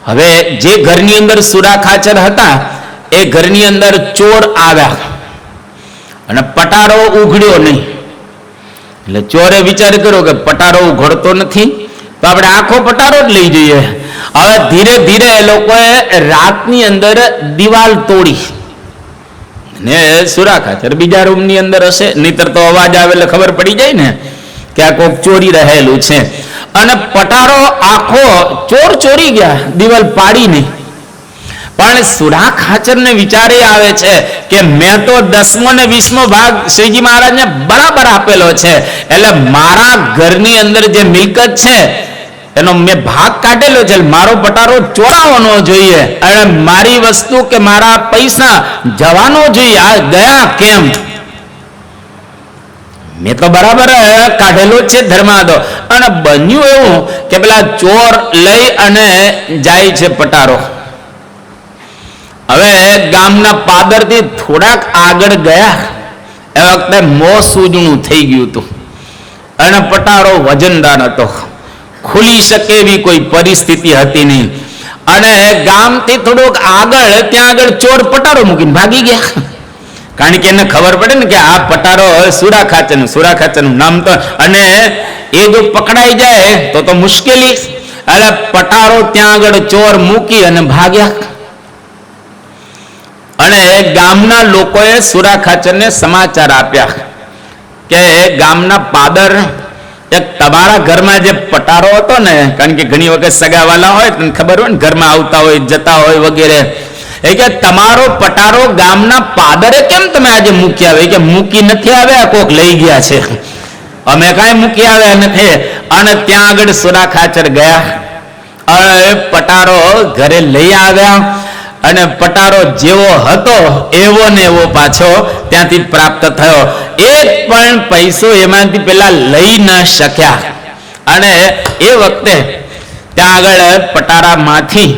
હવે જે ઘરની અંદર સુરા ખાચર હતા એ ઘરની અંદર ચોર આવ્યા અને પટારો ઉઘડ્યો નહીં. એટલે ચોરે વિચાર કર્યો કે પટારો ઉઘડતો નથી તો આપણે આખો પટારો જ લઈ જઈએ. હવે ધીરે ધીરે એ લોકોએ રાતની અંદર દિવાલ તોડી ને સુરા ખાચર બીજા રૂમની અંદર હશે, નહીતર તો અવાજ આવે એટલે ખબર પડી જાય ને કે આ કોક ચોરી રહેલું છે. અને પટારો આખો ચોર ચોરી ગયા, દિવાલ પાડી નહીં. પણ સુરા ખાચરને વિચારે આવે છે કે મેં તો 10મો ને 20મો ભાગ શ્રીજી મહારાજને બરાબર આપેલો છે, એટલે મારા ઘરની અંદર જે મિલકત છે એનો મેં ભાગ કાઢેલો છે, મારો પટારો ચોરાવાનો જોઈએ અને મારી વસ્તુ કે મારા પૈસા જવાનો જોઈએ. આ ગયા કેમ? મેં તો બરાબર કાઢેલો છે ધર્માદો. અને બન્યું એવું કે પેલા ચોર લઈ અને જાય છે પટારો. હવે ગામના પાદરથી થોડાક આગળ ગયા એ વખતે મોં સૂજણું થઈ ગયું હતું અને પટારો વજનદાર હતો, ખુલી શકે એવી કોઈ પરિસ્થિતિ હતી નહીં. અને ગામથી થોડુંક આગળ ત્યાં આગળ ચોર પટારો મૂકીને ભાગી ગયા, કારણ કે એને ખબર પડે ને કે આ પટારો સુરા ખાચરનું નામ તો, અને એ જો પકડાઈ જાય તો મુશ્કેલી. એટલે પટારો ત્યાં આગળ ચોર મૂકી અને ભાગ્યા. અને ગામના લોકોએ સુરા ખાચરને સમાચાર આપ્યા કે ગામના પાદર એક તમારા ઘરમાં જે પટારો હતો ને, કારણ કે ઘણી વખત સગાવાલા હોય તને ખબર હોય ને, ઘરમાં આવતા હોય જતા હોય વગેરે, એ કે તમારો પટારો ગામના પાદરે કેમ તમે આજે મૂકી આવે? કે મૂકી નથી આવ્યા, કોક લઈ ગયા છે. અમે કાંઈ મૂકી આવ્યા નથી. અને ત્યાં આગળ સુરા ખાચર ગયા અને પટારો ઘરે લઈ આવ્યા અને પટારો જેવો હતો એવો ને એવો પાછો ત્યાંથી પ્રાપ્ત થયો. એક પણ પૈસો એમાંથી પેલા લઈ ન શક્યા. અને એ વખતે ત્યાં આગળ પટારામાંથી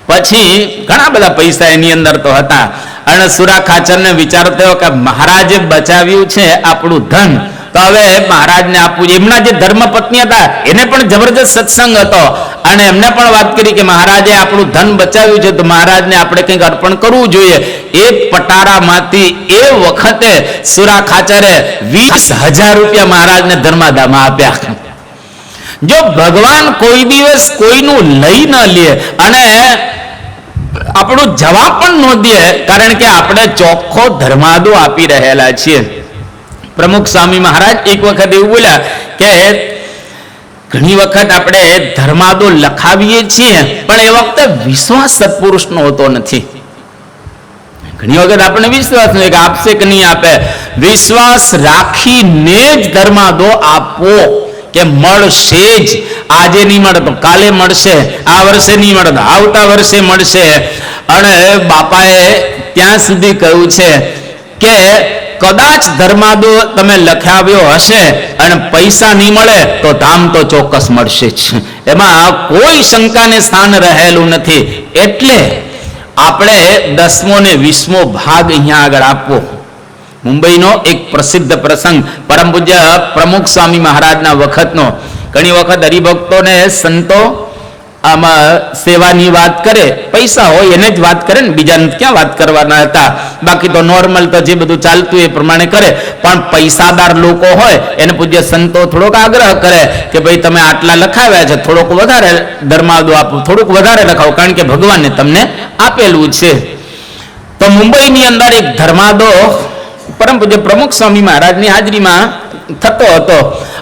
પછી ઘણા બધા પૈસા એની અંદર તો હતા. અને સુરા ખાચરને વિચાર થયો કે મહારાજે બચાવ્યું છે આપણું ધન, તો હવે મહારાજને આપવું. એમના જે ધર્મપત્ની હતા એને પણ જબરજસ્ત સત્સંગ હતો અને એમને પણ વાત કરી કે મહારાજે આપણું ધન બચાવ્યું છે તો મહારાજને આપણે કંઈક અર્પણ કરવું જોઈએ. એ પટારામાંથી એ વખતે સુરા ખાચરે 20,000 રૂપિયા મહારાજને ધર્માદામાં આપ્યા. જો ભગવાન કોઈ દિવસ કોઈનું લઈ ન લે અને આપણું જવાબ પણ ન દે, કારણ કે આપણે ચોખ્ખો ધર્માદો આપી રહેલા છીએ. પ્રમુખ સ્વામી મહારાજ એક વખત એવું બોલ્યા કે ઘણી વખત આપણે ધર્માદો લખાવીએ છીએ પણ એ વખતે વિશ્વાસ સત્પુરુષનો હોતો નથી. ઘણી વખત આપણને વિશ્વાસ નથી કે આપશે કે નહીં આપે. વિશ્વાસ રાખીને જ ધર્માદો આપવો કે મળશે જ. આજે નહીં મળે તો કાલે મળશે, આ વર્ષે નહીં મળે તો આવતા વર્ષે મળશે. અને બાપાએ ત્યાં સુધી કહ્યું છે કે કદાચ ધર્માદો તમે લખાવ્યો હશે અને પૈસા નહીં મળે તો ધામ તો ચોક્કસ મળશે જ. એમાં કોઈ શંકાને સ્થાન રહેલું નથી. એટલે આપણે 10મો ને 20મો ભાગ અહીંયા આગળ આપવો. મુંબઈનો એક પ્રસિદ્ધ પ્રસંગ પરમ પૂજ્ય પ્રમુખ સ્વામી મહારાજના વખતનો. ઘણી વખત હરિભક્તોને સંતો આમાં સેવાની વાત કરે, પૈસા હોય એને જ વાત કરે ને, બીજાને ક્યાં વાત કરવાના હતા. બાકી તો નોર્મલ તો જે બધું ચાલતું એ પ્રમાણે કરે. પણ પૈસાદાર લોકો હોય એને પૂજ્ય સંતો થોડોક આગ્રહ કરે કે ભાઈ તમે આટલા લખાવ્યા છે, થોડોક વધારે ધર્માદો આપો, થોડુંક વધારે લખાવો, કારણ કે ભગવાનને તમને આપેલું છે. તો મુંબઈની અંદર એક ધર્માદો પરમ પૂજ્ય પ્રમુખ સ્વામી મહારાજની હાજરીમાં થતો હતો.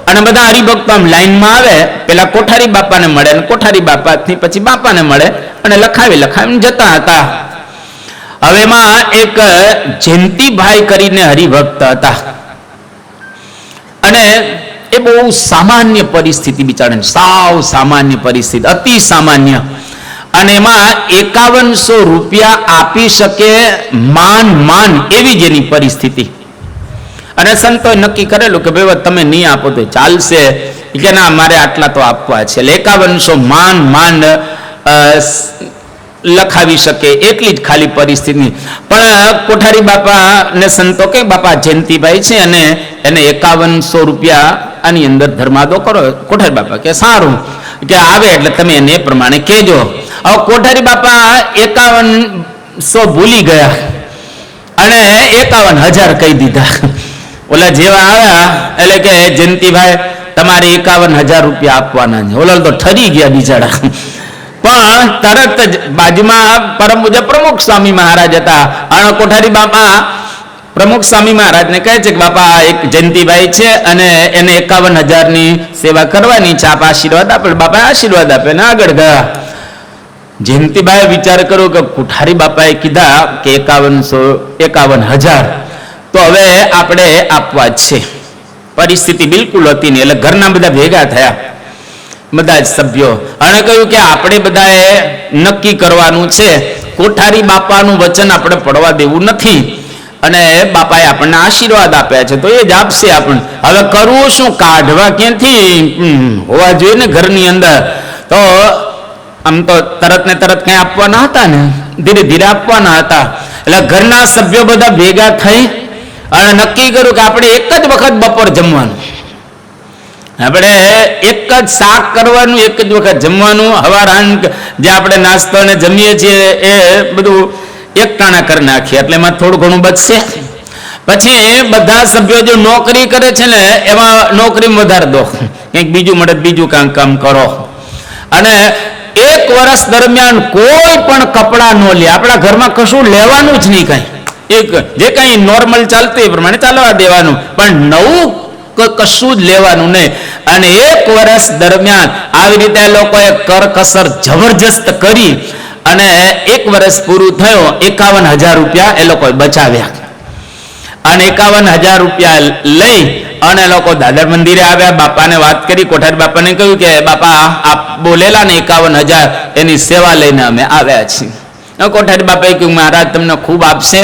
અને બધા હરિભક્તો આમ લાઈનમાં આવે, પેલા કોઠારી બાપાને મળે અને કોઠારી બાપાથી પછી બાપાને મળે અને લખાવીને જતા હતા. હવે એમાં એક જયંતિભાઈ કરીને હરિભક્ત હતા અને એ બહુ સામાન્ય પરિસ્થિતિ, બિચારાને સાવ સામાન્ય પરિસ્થિતિ, અતિ સામાન્ય. અને એમાં 5100 રૂપિયા આપી શકે માન એવી જ એની પરિસ્થિતિ. અને સંતોએ નક્કી કરેલું કે ભાઈ તમે નહીં આપો તો ચાલશે, કે ના મારે આટલા તો આપવા છે. એટલે 5100 માન લખાવી શકે એટલી જ ખાલી પરિસ્થિતિ. પણ કોઠારી બાપા ને સંતો કે બાપા જયંતિભાઈ છે અને એને 5100 રૂપિયા આની અંદર ધર્માદો કરો. કોઠારી બાપા કે સારું, કે આવે એટલે તમે એને પ્રમાણે કહેજો. હવે કોઠારી બાપા 5100 ભૂલી ગયા અને 51000 કહી દીધા. ઓલા જેવા આવ્યા એટલે કે જયંતિભાઈ તમારે 51000 રૂપિયા આપવાના છે. ઓલા તો ઠરી ગયા બિચારા. પણ તરત જ બાજુમાં પરમ પૂજ્ય પ્રમુખ સ્વામી મહારાજ હતા અને કોઠારી બાપા પ્રમુખ સ્વામી મહારાજને કહે છે કે બાપા એક જયંતિભાઈ છે અને એને 51000 ની સેવા કરવાની છે, આપ આશીર્વાદ આપે. બાપા આશીર્વાદ આપે ને આગળ ગયા. જયંતિભાઈ વિચાર કર્યો કે કોઠારી બાપાએ કીધા કે 51000 તો હવે આપણે આપવા જ છે. પરિસ્થિતિ બિલકુલ હતી નહીં. એટલે ઘરના બધા ભેગા થયા, બધા જ સભ્યો, અને કહ્યું કે આપણે બધાએ નક્કી કરવાનું છે, કોઠારી બાપાનું વચન આપણે પડવા દેવું નથી અને બાપાએ આપણને આશીર્વાદ આપ્યા છે તો એ જ આપશે આપણને. હવે કરવું શું, કાઢવા ક્યાંથી હોવા જોઈએ ને ઘરની અંદર. તો આમ તો તરત ને તરત કઈ આપવાના હતા ને, ધીરે ધીરે આપવાના હતા. એટલે ઘરના સભ્યો બધા ભેગા થઈ અને નક્કી કર્યું કે આપણે એક જ વખત બપોર જમવાનું, આપણે એક જ શાક કરવાનું, એક જ વખત જમવાનું. હવારાન જે આપણે નાસ્તો ને જમીએ છીએ એ બધું એક ટાણા કરી નાખીએ એટલે એમાં થોડું ઘણું બચશે. પછી બધા સભ્યો જો નોકરી કરે છે ને એમાં નોકરી વધારે દો, કંઈક બીજું મળે બીજું કામ કરો. અને 1 વર્ષ દરમિયાન કોઈ પણ કપડાં ન લે. આપણા ઘરમાં કશું લેવાનું જ નહીં, કઈ જે કઈ નોર્મલ ચાલતું એ પ્રમાણે ચાલવા દેવાનું, પણ નવું કશું જ લેવાનું નહીં. અને 1 વર્ષ દરમિયાન આવી રીતે લોકોએ કરકસર જબરજસ્ત કરી અને 1 વર્ષ પૂરું થયું, 51000 રૂપિયા એ લોકોએ બચાવ્યા. અને 51000 રૂપિયા લઈ અને લોકો દાદર મંદિરે આવ્યા, બાપાને વાત કરી, કોઠારી બાપાને કહ્યું કે બાપા આપ બોલેલા ને 51,000 એની સેવા લઈને અમે આવ્યા છીએ. કોઠારી બાપાએ કહ્યું મહારાજ તમને ખૂબ આપશે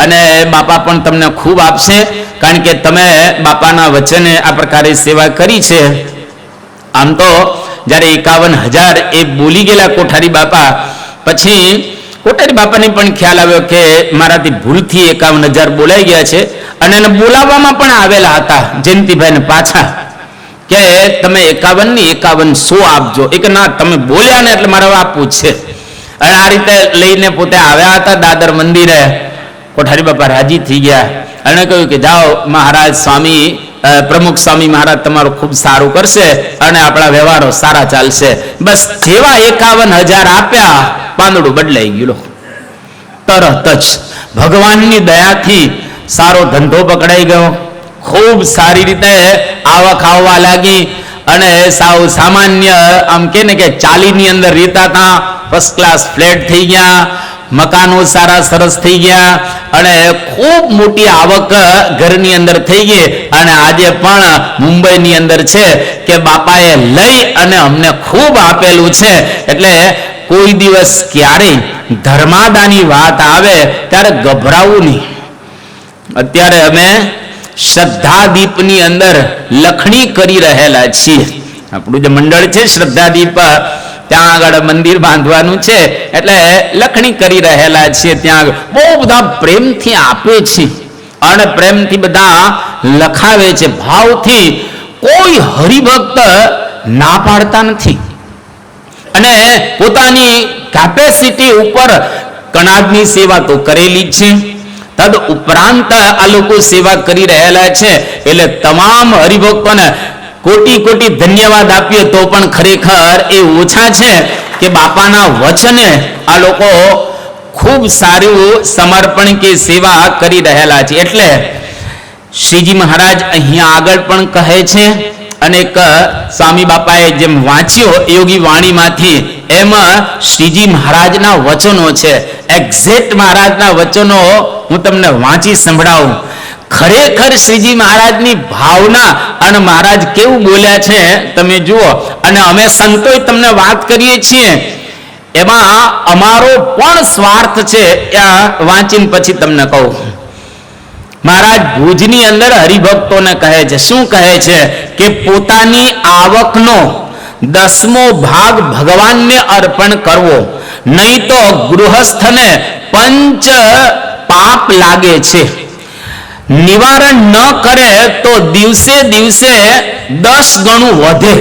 અને બાપા પણ તમને ખૂબ આપશે, કારણ કે તમે બાપાના વચને આ પ્રકારે સેવા કરી છે. આમ તો જ્યારે 51,000 એ બોલી ગયેલા કોઠારી બાપા, પછી કોઠારી બાપાને પણ ખ્યાલ આવ્યો કે મારાથી ભૂલથી 51,000 બોલાઈ ગયા છે, અને એને બોલાવવામાં પણ આવેલા હતા જયંતિભાઈને પાછા કે તમે 51 ની 51,100 આપજો. એક ના તમે બોલ્યા ને એટલે મારે આપવું જ છે. અને આ રીતે લઈને પોતે આવ્યા હતા દાદર મંદિરે. કોઠારી બાપા રાજી થઈ ગયા અને કહ્યું કે જાઓ મહારાજ સ્વામી પ્રમુખ સ્વામી મહારાજ તમારું ખૂબ સારું કરશે અને આપણા વ્યવહારો સારા ચાલશે. બસ જેવા 51,000 આપ્યા પાંદડું બદલાઈ ગયું. તરત જ ભગવાનની દયાથી સારો ધંધો પકડાઈ ગયો, ખૂબ સારી રીતે આવક આવવા લાગી અને સાવ સામાન્ય આમ કે ને કે ચાલીની અંદર રહેતા હતા, ફર્સ્ટ ક્લાસ ફ્લેટ થઈ ગયા, મકાનો સારા સરસ થઈ ગયા અને ખૂબ મોટી આવક ઘરની અંદર થઈ ગઈ. અને આજે પણ મુંબઈની અંદર છે કે બાપાએ લઈ અને અમને ખૂબ આપેલું છે. એટલે કોઈ દિવસ ક્યારેય ધર્માદાની વાત આવે ત્યારે ગભરાવું નહીં. અત્યારે અમે શ્રદ્ધાદીપની અંદર લખણી કરી રહેલા છીએ. આપણું જે મંડળ છે શ્રદ્ધાદીપ, ત્યાં આગળ મંદિર બાંધવાનું છે એટલે લખણી કરી રહેલા છીએ. ત્યાં બહુ બધા પ્રેમથી આપે છે અને પ્રેમથી બધા લખાવે છે, ભાવથી. કોઈ હરિભક્ત ના પાડતા નથી અને પોતાની કેપેસિટી ઉપર કણાદની સેવા તો કરેલી જ છે. તદ ઉપરાંત આ લોકો સેવા કરી રહેલા છે. એટલે તમામ હરિભક્તોને કોટી કોટી ધન્યવાદ આપીએ તો પણ ખરેખર એ ઓછા છે કે બાપાના વચને આ લોકો ખૂબ સારું સમર્પણ કે સેવા કરી રહેલા છે. એટલે શ્રીજી મહારાજ અહીંયા આગળ પણ કહે છે, અને એક સ્વામી બાપાએ જેમ વાંચ્યો યોગી વાણીમાંથી, એમાં શ્રીજી મહારાજના વચનો છે. એક્ઝેક્ટ મહારાજના વચનો હું તમને વાંચી સંભળાવું. ખરેખર શ્રીજી મહારાજની ભાવના અને મહારાજ કેવું બોલ્યા છે તમે જુઓ. અને અમે સંતોએ તમને વાત કરીએ છીએ એમાં અમારો પણ સ્વાર્થ છે, વાંચીને પછી તમને કહું. મહારાજ ભુજની અંદર હરિભક્તોને કહે છે, શું કહે છે કે પોતાની આવકનો 10મો ભાગ ભગવાનને અર્પણ કરવો, નહીં તો ગૃહસ્થને પંચ પાપ લાગે છે. નિવારણ ન કરે તો દિવસે દિવસે 10 ગણું વધે.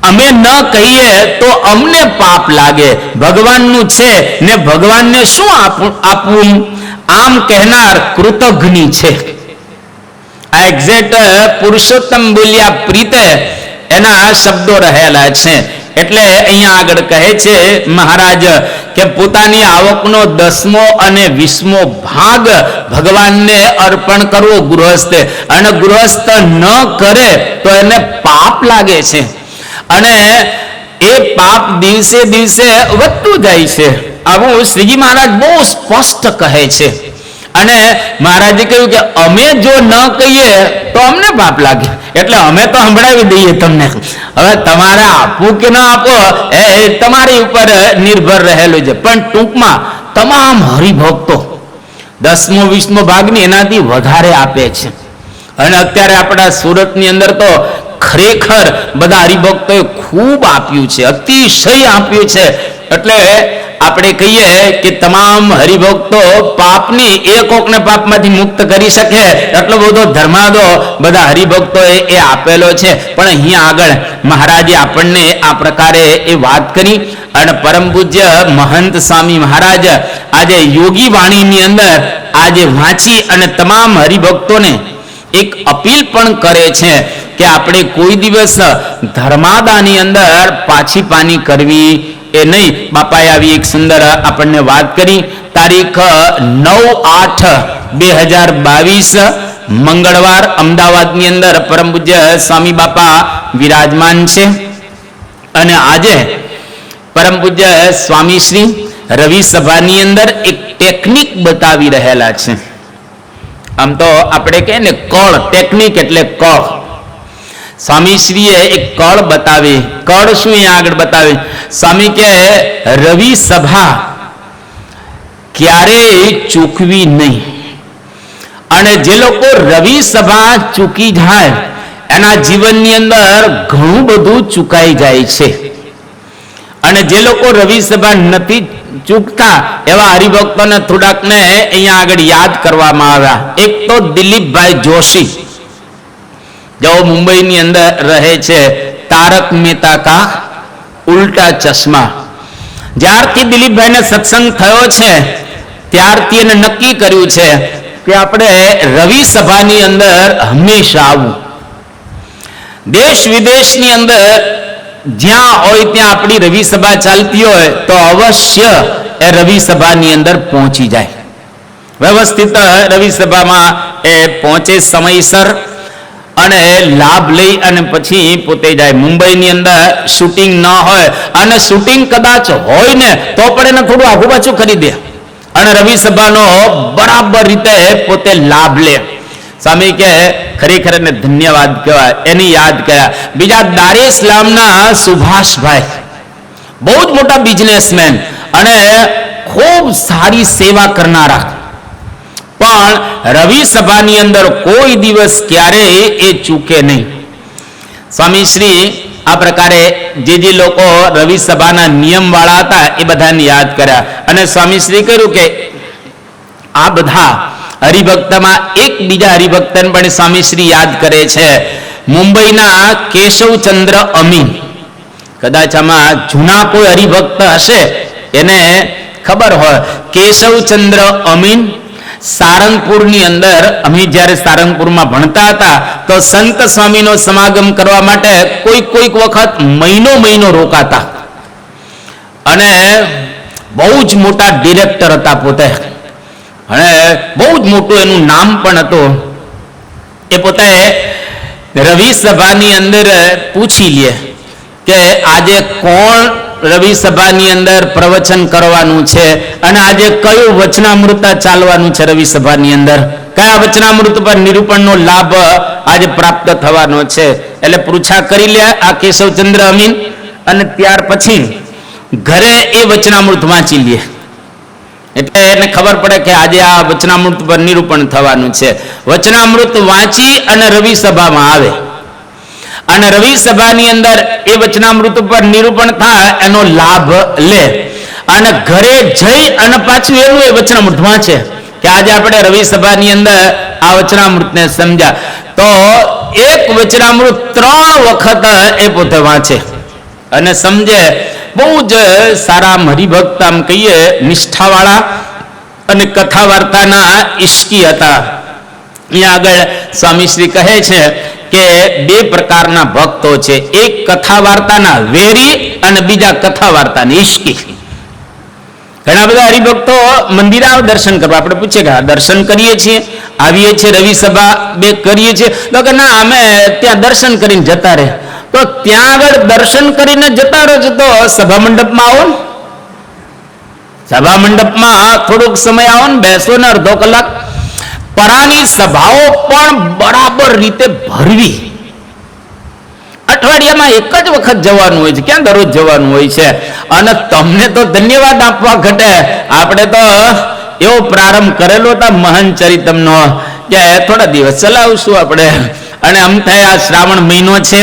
અમે ન કહીએ તો અમને પાપ લાગે. ભગવાનનું છે ને ભગવાનને શું આપવું, આમ કહેનાર કૃતજ્ઞ છે. આ એક્ઝેક્ટ પુરુષોત્તમ બોલ્યા પ્રીતે એના શબ્દો રહેલા છે. એટલે અહીંયા આગળ કહે છે મહારાજ કે પોતાની આવકનો 10મો અને 20મો ભાગ ભગવાનને અર્પણ કરવો ગૃહસ્થે, અને ગૃહસ્થ ન કરે તો એને પાપ લાગે છે અને એ પાપ દિવસે દિવસે વધતું જાય છે. આવું શ્રીજી મહારાજ બહુ સ્પષ્ટ કહે છે. અને મહારાજે કહ્યું કે અમે જો ન કહીએ તો અમને પાપ લાગે, એટલે અમે તો સંભળાવી દઈએ તમને. હવે તમારે આપવું કે ન આપો એ તમારી ઉપર નિર્ભર રહેલું છે. પણ ટૂંકમાં તમામ હરિભક્તો 10મો 20મો ભાગની એનાથી વધારે આપે છે. અને અત્યારે આપણા સુરતની અંદર તો ખરેખર બધા હરિભક્તોએ ખૂબ આપ્યું છે, અતિશય આપ્યું છે. એટલે આપણે કહીએ કે તમામ હરિભક્તો પાપની કોકને પાપમાંથી મુક્ત કરી શકે એટલો બધો ધર્માદો બધા હરિભક્તોએ એ આપેલો છે. પણ અહીંયા આગળ મહારાજે આપણને આ પ્રકારે એ વાત કરી. અને પરમ પૂજ્ય મહંત સ્વામી મહારાજ આજે યોગી વાણીની અંદર આજે વાંચી અને તમામ હરિભક્તોને એક અપીલ પણ કરે છે કે આપણે કોઈ દિવસ ધર્માદાની અંદર પાછી પાની કરવી એ નહીં. બાપાએ આવી એક સુંદર આપણને વાત કરી. તારીખ 9/8/2022 મંગળવાર અમદાવાદની અંદર પરમ પૂજ્ય સ્વામી બાપા વિરાજમાન છે. અને આજે પરમ પૂજ્ય સ્વામી શ્રી રવિ સભાની અંદર એક ટેકનિક બતાવી રહેલા છે. આમ તો આપણે કહીએ ને કળ, ટેકનિક એટલે કળ. સ્વામીશ્રીએ એક કળ બતાવી. કળ શું અહીંયા આગળ બતાવી? સ્વામી કે રવિ સભા ક્યારેય ચૂકવી નહીં. અને જે લોકો રવિ સભા ચૂકી જાય એના જીવનની અંદર ઘણું બધું ચૂકાઈ જાય છે. અને જે લોકો રવિ સભા નથી ચૂકતા એવા હરિભક્તોને થોડાકને અહીંયા આગળ યાદ કરવામાં આવ્યા. એક તો દિલીપભાઈ જોશી, જો મુંબઈની અંદર રહે છે, તારક મહેતા કા ઉલ્ટા ચશ્મા. જ્યારથી દિલીપભાઈને સત્સંગ થયો છે ત્યારથી એને નક્કી કર્યું છે કે આપણે રવિ સભાની અંદર હંમેશા આવવું. દેશ વિદેશની અંદર જ્યાં હોય ત્યાં આપણી રવિ સભા ચાલતી હોય તો અવશ્ય એ રવિ સભાની અંદર પહોંચી જાય. વ્યવસ્થિત રવિ સભામાં એ પહોંચે સમયસર અને લાભ લઈ અને પછી પોતે જાય. મુંબઈની અંદર શૂટિંગ ન હોય અને શૂટિંગ કદાચ હોય ને તો પણ એને થોડું આગુ પાછું કરી દે અને રવિ સભાનો બરાબર રીતે પોતે લાભ લે. સ્વામી કે ખરેખર એને ધન્યવાદ કહેવાય, એની યાદ કર્યા. બીજા દારે ઇસ્લામના સુભાષભાઈ, બહુ જ મોટા બિઝનેસમેન અને ખૂબ સારી સેવા કરનારા, પણ રવિ સભાની અંદર કોઈ દિવસ ક્યારેય એ ચૂકે નહીં. સ્વામી શ્રી આ પ્રકારે જે લોકો રવિ સભાના નિયમ વાળા હતા એ બધાને યાદ કર્યા. અને સ્વામી શ્રી કહ્યું કે આ બધા હરિભક્તમાં એક બીજા હરિભક્તને પણ સ્વામી શ્રી યાદ કરે છે. મુંબઈના કેશવચંદ્ર અમીન, કદાચ આમાં જૂના કોઈ હરિભક્ત હશે એને ખબર હોય. કેશવચંદ્ર અમીન સારંગપુરની અંદર, અમે જ્યારે સારંગપુરમાં ભણતા હતા તો સંત સ્વામીનો સમાગમ કરવા માટે કોઈક વખત મહિનો રોકાતા. અને બહુ જ મોટા ડિરેક્ટર હતા પોતે, અને બહુ જ મોટું એનું નામ પણ હતું. એ પોતે રવિ સભાની અંદર પૂછી લે કે આજે કોણ રવિ સભાની અંદર પ્રવચન કરવાનું છે અને આજે કયું વચનામૃત ચાલવાનું છે રવિ સભાની અંદર, કયા વચનામૃત પર નિરૂપણનો લાભ આજે પ્રાપ્ત થવાનો છે. એટલે પૂછા કરી લે આ કેશવચંદ્ર અમીન, અને ત્યાર પછી ઘરે એ વચનામૃત વાંચી લે. એટલે એને ખબર પડે કે આજે આ વચનામૃત પર નિરૂપણ થવાનું છે. વચનામૃત વાંચી અને રવિ સભામાં આવે અને રવિ સભાની અંદર એ વચનામૃત પર નિરૂપણ થાય એનો લાભ લે અને ઘરે જઈ અને પાછું એનું એ વચનામૃત વાંચે કે આજે આપણે રવિ સભાની અંદર આ વચનામૃતને સમજ્યા. તો એક વચનામૃત 3 વખત એ પોતે વાંચે અને સમજે. બહુ જ સારા હરિભક્ત, આમ કહીએ નિષ્ઠાવાળા અને કથા વાર્તાના ઈશ્કી હતા. અહીંયા આગળ સ્વામીશ્રી કહે છે કે 2 પ્રકારના ભક્તો છે, એક કથા વાર્તાના વેરી અને બીજા કથા વાર્તાના ઈશ્કી. ઘણા બધા હરિભક્તો મંદિરે દર્શન કરવા, આપણે પૂછીએ કે દર્શન કરીએ છીએ, આવીએ છીએ, રવિ સભા 2 કરીએ છીએ, તો કે ના અમે ત્યાં દર્શન કરીને જતા રહે. તો ત્યાં આગળ દર્શન કરીને જતા રહો છો તો સભા મંડપમાં આવો ને, સભા મંડપમાં થોડોક સમય આવો ને, બેસો ને અડધો કલાક. પરાની સભાઓ પણ બરાબર રીતે ભરવી. અઠવાડિયામાં એક જ વખત જવાનું હોય છે, ક્યાં દરરોજ જવાનું હોય છે? અને તમને તો ધન્યવાદ આપવા ઘટે. આપણે તો એવો પ્રારંભ કરેલો હતા મહાન ચરિતમનો કે થોડા દિવસ ચલાવશું આપણે. અને આમ થાય આ શ્રાવણ મહિનો છે,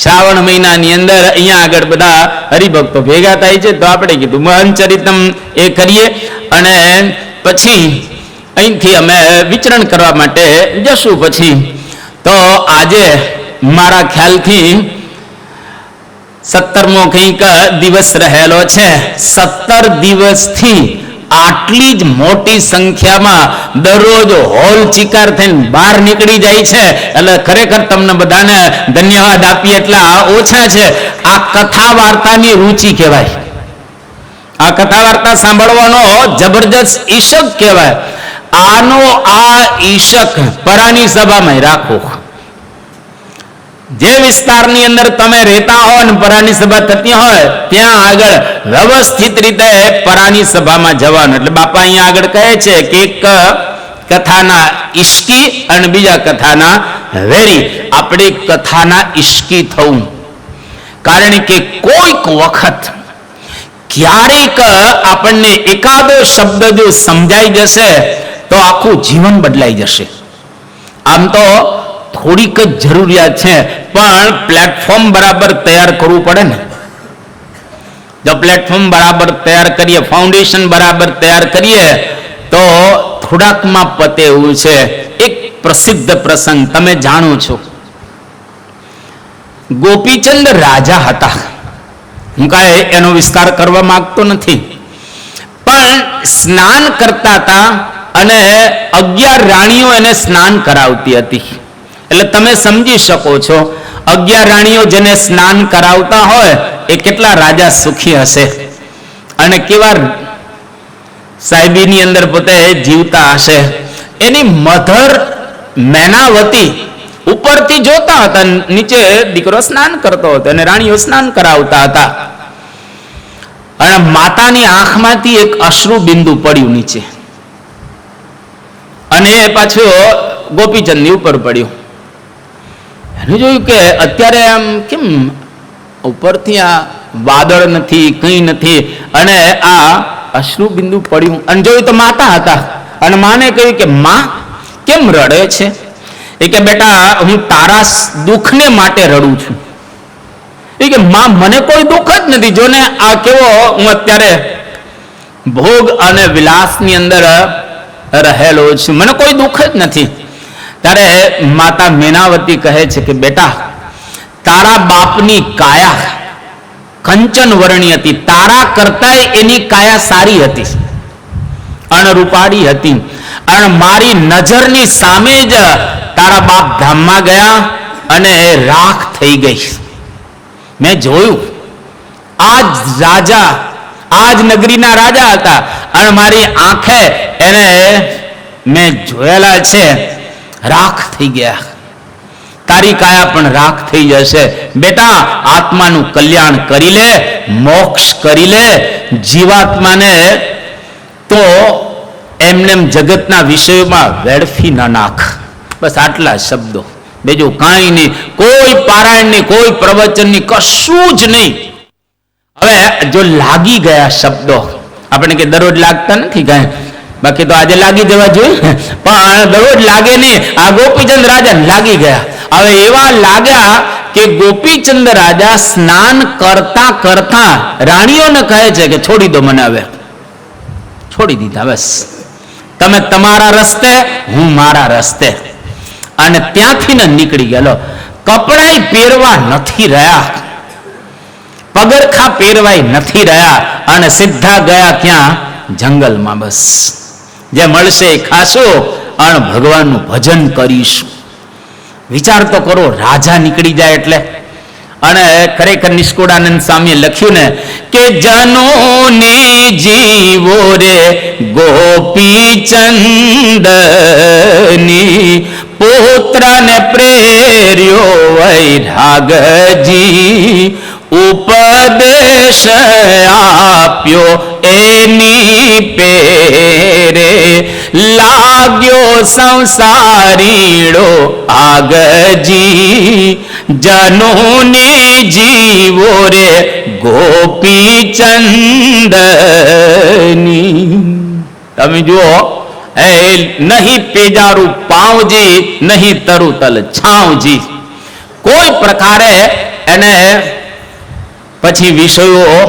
શ્રાવણ મહિનાની અંદર અહીંયા આગળ બધા હરિભક્તો ભેગા થાય છે તો આપણે કીધું મહાન ચરિતમ એ કરીએ અને પછી અહીંથી અમે વિચરણ કરવા માટે જશું. પછી તો આજે મારા ખ્યાલથી 17મો કંઈક દિવસ રહેલો છે. 17 દિવસથી આટલી જ મોટી સંખ્યામાં દરરોજ હોલ ચિકાર થઈને બહાર નીકળી જાય છે. એટલે ખરેખર તમને બધાને ધન્યવાદ આપીએ એટલા ઓછા છે. આ કથા વાર્તાની રુચિ કહેવાય. આ કથા વાર્તા સાંભળવાનો જબરજસ્ત ઈશક કહેવાય. આનો આ ઈશક પરાની સભામાં રાખો. જે વિસ્તારની અંદર તમે રહેતા હો અને પરાની સભા થતી હોય ત્યાં આગળ વ્યવસ્થિત રીતે પરાની સભામાં જવાનું. એટલે બાપા અહીંયા આગળ કહે છે કે એક કથાના ઈશ્કી અને બીજા કથાના વેરી. આપણે કથાના ઈશ્કી થવું, કારણ કે કોઈક વખત ક્યારેક આપણને એકાદો શબ્દ જો સમજાઈ જશે તો આખું જીવન બદલાઈ જશે. આમ તો થોડીક જ જરૂરિયાત છે, પણ પ્લેટફોર્મ બરાબર તૈયાર કરવું પડે ને. જો પ્લેટફોર્મ બરાબર તૈયાર કરીએ, ફાઉન્ડેશન બરાબર તૈયાર કરીએ તો થોડાકમાં પતે એવું છે. એક પ્રસિદ્ધ પ્રસંગ તમે જાણો છો. ગોપીચંદ રાજા હતા. હું કાંઈ એનો વિસ્તાર કરવા માંગતો નથી, પણ સ્નાન કરતા હતા અને 11 રાણીઓ એને સ્નાન કરાવતી હતી. એટલે તમે સમજી શકો છો 11 રાણીઓ જેને સ્નાન કરાવતા હોય એ કેટલા રાજા સુખી હશે અને કેવા સાહેબીની અંદર પોતે જીવતા હશે. એની મધર મેનાવતી ઉપરથી જોતા હતા, નીચે દીકરો સ્નાન કરતો હતો અને રાણીઓ સ્નાન કરાવતા હતા, અને માતાની આંખમાંથી એક અશ્રુ બિંદુ પડ્યું નીચે, અને એ પાછું ગોપીચંદની ઉપર પડ્યું. એને જોયું કે અત્યારે આમ કેમ ઉપરથી આ વાદળ નથી, કંઈ નથી, અને આ અશ્રુ બિંદુ પડ્યું. અને જોયું તો માતા હતા, અને માને કહ્યું કે માં કેમ રડે છે? એ કે બેટા હું તારા દુઃખને માટે રડું છું. એ કે માં મને કોઈ દુઃખ જ નથી, જો ને આ કેવો હું અત્યારે ભોગ અને વિલાસની અંદર રહેલો છું, મને કોઈ દુઃખ જ નથી. ત્યારે માતા મેનાવતી કહે છે કે બેટા તારા બાપની કાયા કંચન વર્ણી હતી, તારા કરતા એની કાયા સારી હતી અને રૂપાળી હતી, અને મારી નજરની સામે જ તારા બાપ ધામમાં ગયા અને રાખ થઈ ગઈ. મેં જોયું, આજ રાજા, આજ નગરીના રાજા હતા, અને મારી આંખે એને મેં જોયેલા છે, રાખ થઈ ગયા. તારી કાયા પણ રાખ થઈ જશે. બેટા આત્માનું કલ્યાણ કરી લે, મોક્ષ કરી લે, જીવાત્માને તો એમને જગતના વિષયોમાં વેડફી ન નાખ. બસ આટલા શબ્દો, બીજું કાંઈ નહીં. કોઈ પારાયણ નહીં, કોઈ પ્રવચન નહીં, કશું જ નહીં. હવે જો લાગી ગયા શબ્દો, આપણે કે દરરોજ લાગતા નથી કાંઈ, બાકી તો આજે લાગી જવા જોઈએ, પણ દરરોજ લાગે નહીં. આ ગોપીચંદ રાજા લાગી ગયા. હવે એવા લાગ્યા કે ગોપીચંદ રાજા સ્નાન કરતા કરતા રાણીઓને કહે છે કે છોડી દો મને. હવે છોડી દીધા, બસ તમે તમારા રસ્તે, હું મારા રસ્તે. અને ત્યાંથી ને નીકળી ગયેલો. કપડાય પહેરવા નથી રહ્યા, પગરખા પહેરવાય નથી રહ્યા, અને સીધા ગયા ક્યાં? જંગલમાં. બસ જે મળશે એ ખાશું અને ભગવાનનું ભજન કરીશું. વિચાર તો કરો, રાજા નીકળી જાય એટલે. અને ખરેખર નિષ્કુળાનંદ સ્વામીએ લખ્યું ને કે જનોને જીવો રે ગોપીચંદની, પુત્રને પ્રેર્યો વૈરાગજી, ઉપદેશ આપ્યો એની પેરે, લાગ્યો સંસારીડો આગજી, જનોને જીવો રે ગોપીચંદની. તમે જુઓ, એ નહીં પેજારું પાવજી, નહીં તરુતલ છાવજી. કોઈ પ્રકારે એને પછી વિષયો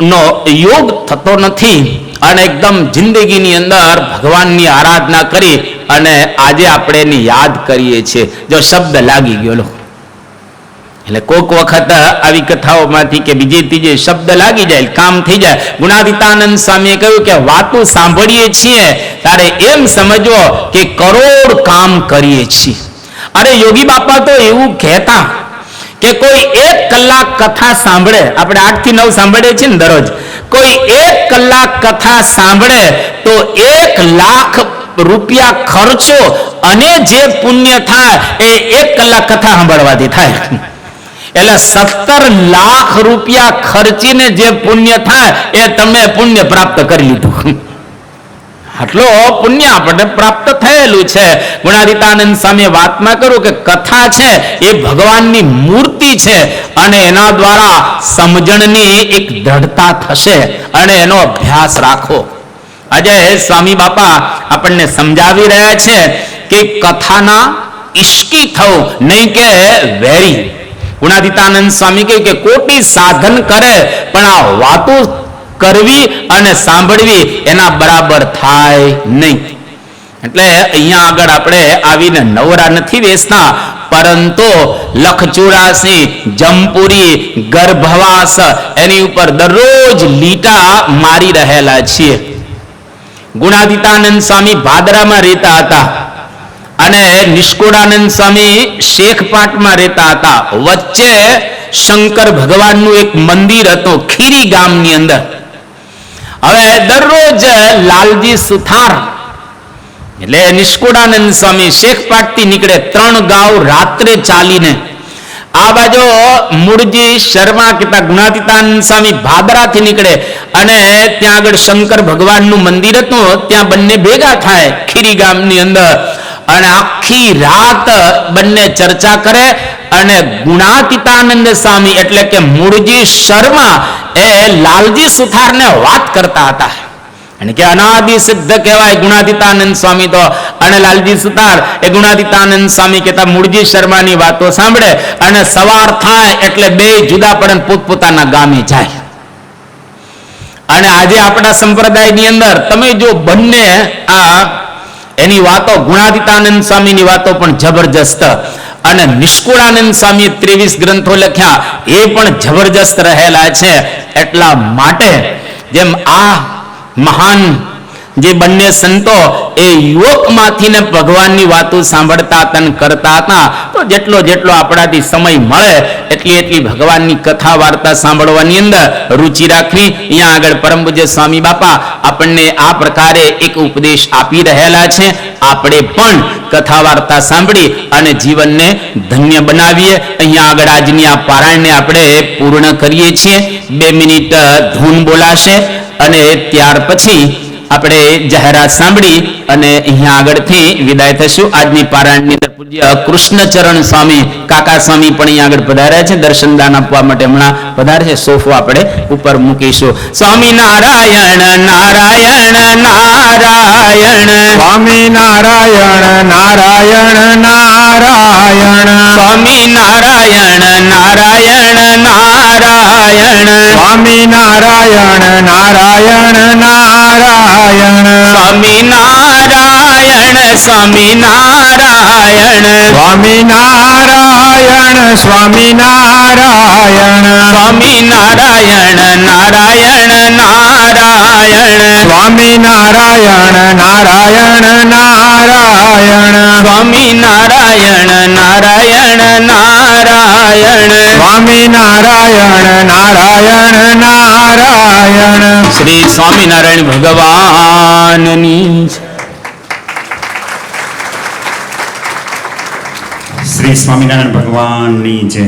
નો યોગ થતો નથી, અને એકદમ જિંદગીની અંદર ભગવાનની આરાધના કરી અને આજે આપણે એની યાદ કરીએ છીએ. જો શબ્દ લાગી ગયો, એટલે કોઈક વખત આવી કથાઓમાંથી કે બીજી ત્રીજી શબ્દ લાગી જાય, કામ થઈ જાય. ગુણાતીતાનંદ સ્વામીએ કહ્યું કે વાતો સાંભળીએ છીએ ત્યારે એમ સમજવો કે કરોડ કામ કરીએ છીએ. અરે યોગી બાપા તો એવું કહેતા કે કોઈ 1 કલાક કથા સાંભળે, આપણે 8 થી 9 સાંભળીએ છીએ ને દરરોજ, કોઈ 1 કલાક કથા સાંભળે તો 1 લાખ રૂપિયા ખર્ચો અને જે પુણ્ય થાય એ 1 કલાક કથા સાંભળવાથી થાય. એટલે 17 લાખ રૂપિયા ખર્ચીને જે પુણ્ય થાય એ તમે પુણ્ય પ્રાપ્ત કરી લીધું. આટલો પુણ્ય આપણને પ્રાપ્ત થયેલું છે. ગુણાતીતાનંદ સ્વામી વાતમાં કરું કે કથા છે એ ભગવાનની મૂર્તિ છે અને એના દ્વારા સમજણની એક દ્રઢતા થશે અને એનો અભ્યાસ રાખો. આજે સ્વામી બાપા આપણને સમજાવી રહ્યા છે કે કથાના ઈશ્કી થવું, નહીં કે વેરી. ગુણાતીતાનંદ સ્વામી કહે કે કોટી સાધન કરે પણ આ વાતો કરવી અને સાંભળવી એના બરાબર થાય નહીં. એટલે અહીંયા આગળ આપણે આવીને નવરા નથી બેસતા, પરંતુ લખચુરાસી, જમપુરી, ગર્ભવાસ એની ઉપર દરરોજ લીટા મારી રહેલા છીએ. ગુણાતીતાનંદ સ્વામી ભાદરામાં રહેતા હતા અને નિષ્કુળાનંદ સ્વામી શેખપાટમાં રહેતા હતા. વચ્ચે શંકર ભગવાનનું એક મંદિર હતું ખીરી ગામની અંદર. હવે દરરોજ લાલજી સુથાર એટલે નિષ્કુળાનંદ સ્વામી શેખપાટથી નીકળે 3 ગાંવ રાત્રે ચાલીને. આ બાજુ મૂળજી શર્મા કહેતા ગુણાતીતાનંદ સ્વામી ભાદરાથી નીકળે અને ત્યાં આગળ શંકર ભગવાનનું મંદિર હતું, ત્યાં બંને ભેગા થાય ખીરી ગામની અંદર અને આખી રાત બંને ચર્ચા કરે. અને ગુણાતીતાનંદ સ્વામી એટલે કે મૂળજી શર્મા એ લાલજી સુથારને વાત કરતા હતા અને કે અનાદિ સિદ્ધ કહેવાય ગુણાતીતાનંદ સ્વામી તો. અને લાલજી સુથાર એ ગુણાતીતાનંદ સ્વામી કહેતા મૂળજી શર્માની વાતો સાંભળે અને સવાર થાય એટલે બે જુદા પડે પોતપોતાના ગામે જાય. અને આજે આપણા સંપ્રદાયની અંદર તમે જો બંને આ એની વાતો, ગુણાતીતાનંદ સ્વામીની વાતો પણ જબરજસ્ત અને નિષ્કુળાનંદ સ્વામી 23 ગ્રંથો લખ્યા એ પણ જબરજસ્ત રહેલા છે. એટલા માટે જેમ આ મહાન જે બંને સંતો એ યુવકમાંથી ને ભગવાનની વાતો સાંભળતા હતા અને કરતા હતા, તો જેટલો જેટલો આપણાથી સમય મળે એટલી ભગવાનની કથા વાર્તા સાંભળવાની અંદર રુચિ રાખવી. અહીંયા આગળ પરમ પૂજ્ય સ્વામી બાપા આપણને આ પ્રકારે એક ઉપદેશ આપી રહેલા છે. આપણે પણ કથા વાર્તા સાંભળી અને જીવનને ધન્ય બનાવીએ. અહીંયા આગળ આજની આ પારાયણને આપણે પૂર્ણ કરીએ છીએ. 2 મિનિટ ધૂન બોલાશે અને ત્યાર પછી આપણે જાહેરાત સાંભળી અને અહીંયા આગળથી વિદાય થશું. આજની પારાયણની અંદર પૂજ્ય કૃષ્ણચરણ સ્વામી કાકા સ્વામી પણ અહીંયા આગળ પધાર્યા છે. દર્શન દાન આપવા માટે હમણાં પધારે છે. સોફો આપણે ઉપર મૂકીશું. સ્વામી નારાયણ નારાયણ નારાયણ, સ્વામી નારાયણ નારાયણ નારાયણ, સ્વામી નારાયણ નારાયણ નારાયણ, સ્વામી નારાયણ નારાયણ નારાયણ, સ્વામી નારાયણ સ્વામી નારાયણ, સ્વામી નારાયણ સ્વામી નારાયણ, સ્વામી નારાયણ નારાયણ નારાયણ, સ્વામી નારાયણ નારાયણ નારાયણ, સ્વામી નારાયણ નારાયણ નારાયણ, સ્વામી નારાયણ નારાયણ નારાયણ. શ્રી સ્વામિનારાયણ ભગવાનની શ્રી સ્વામિનારાયણ ભગવાનની જય.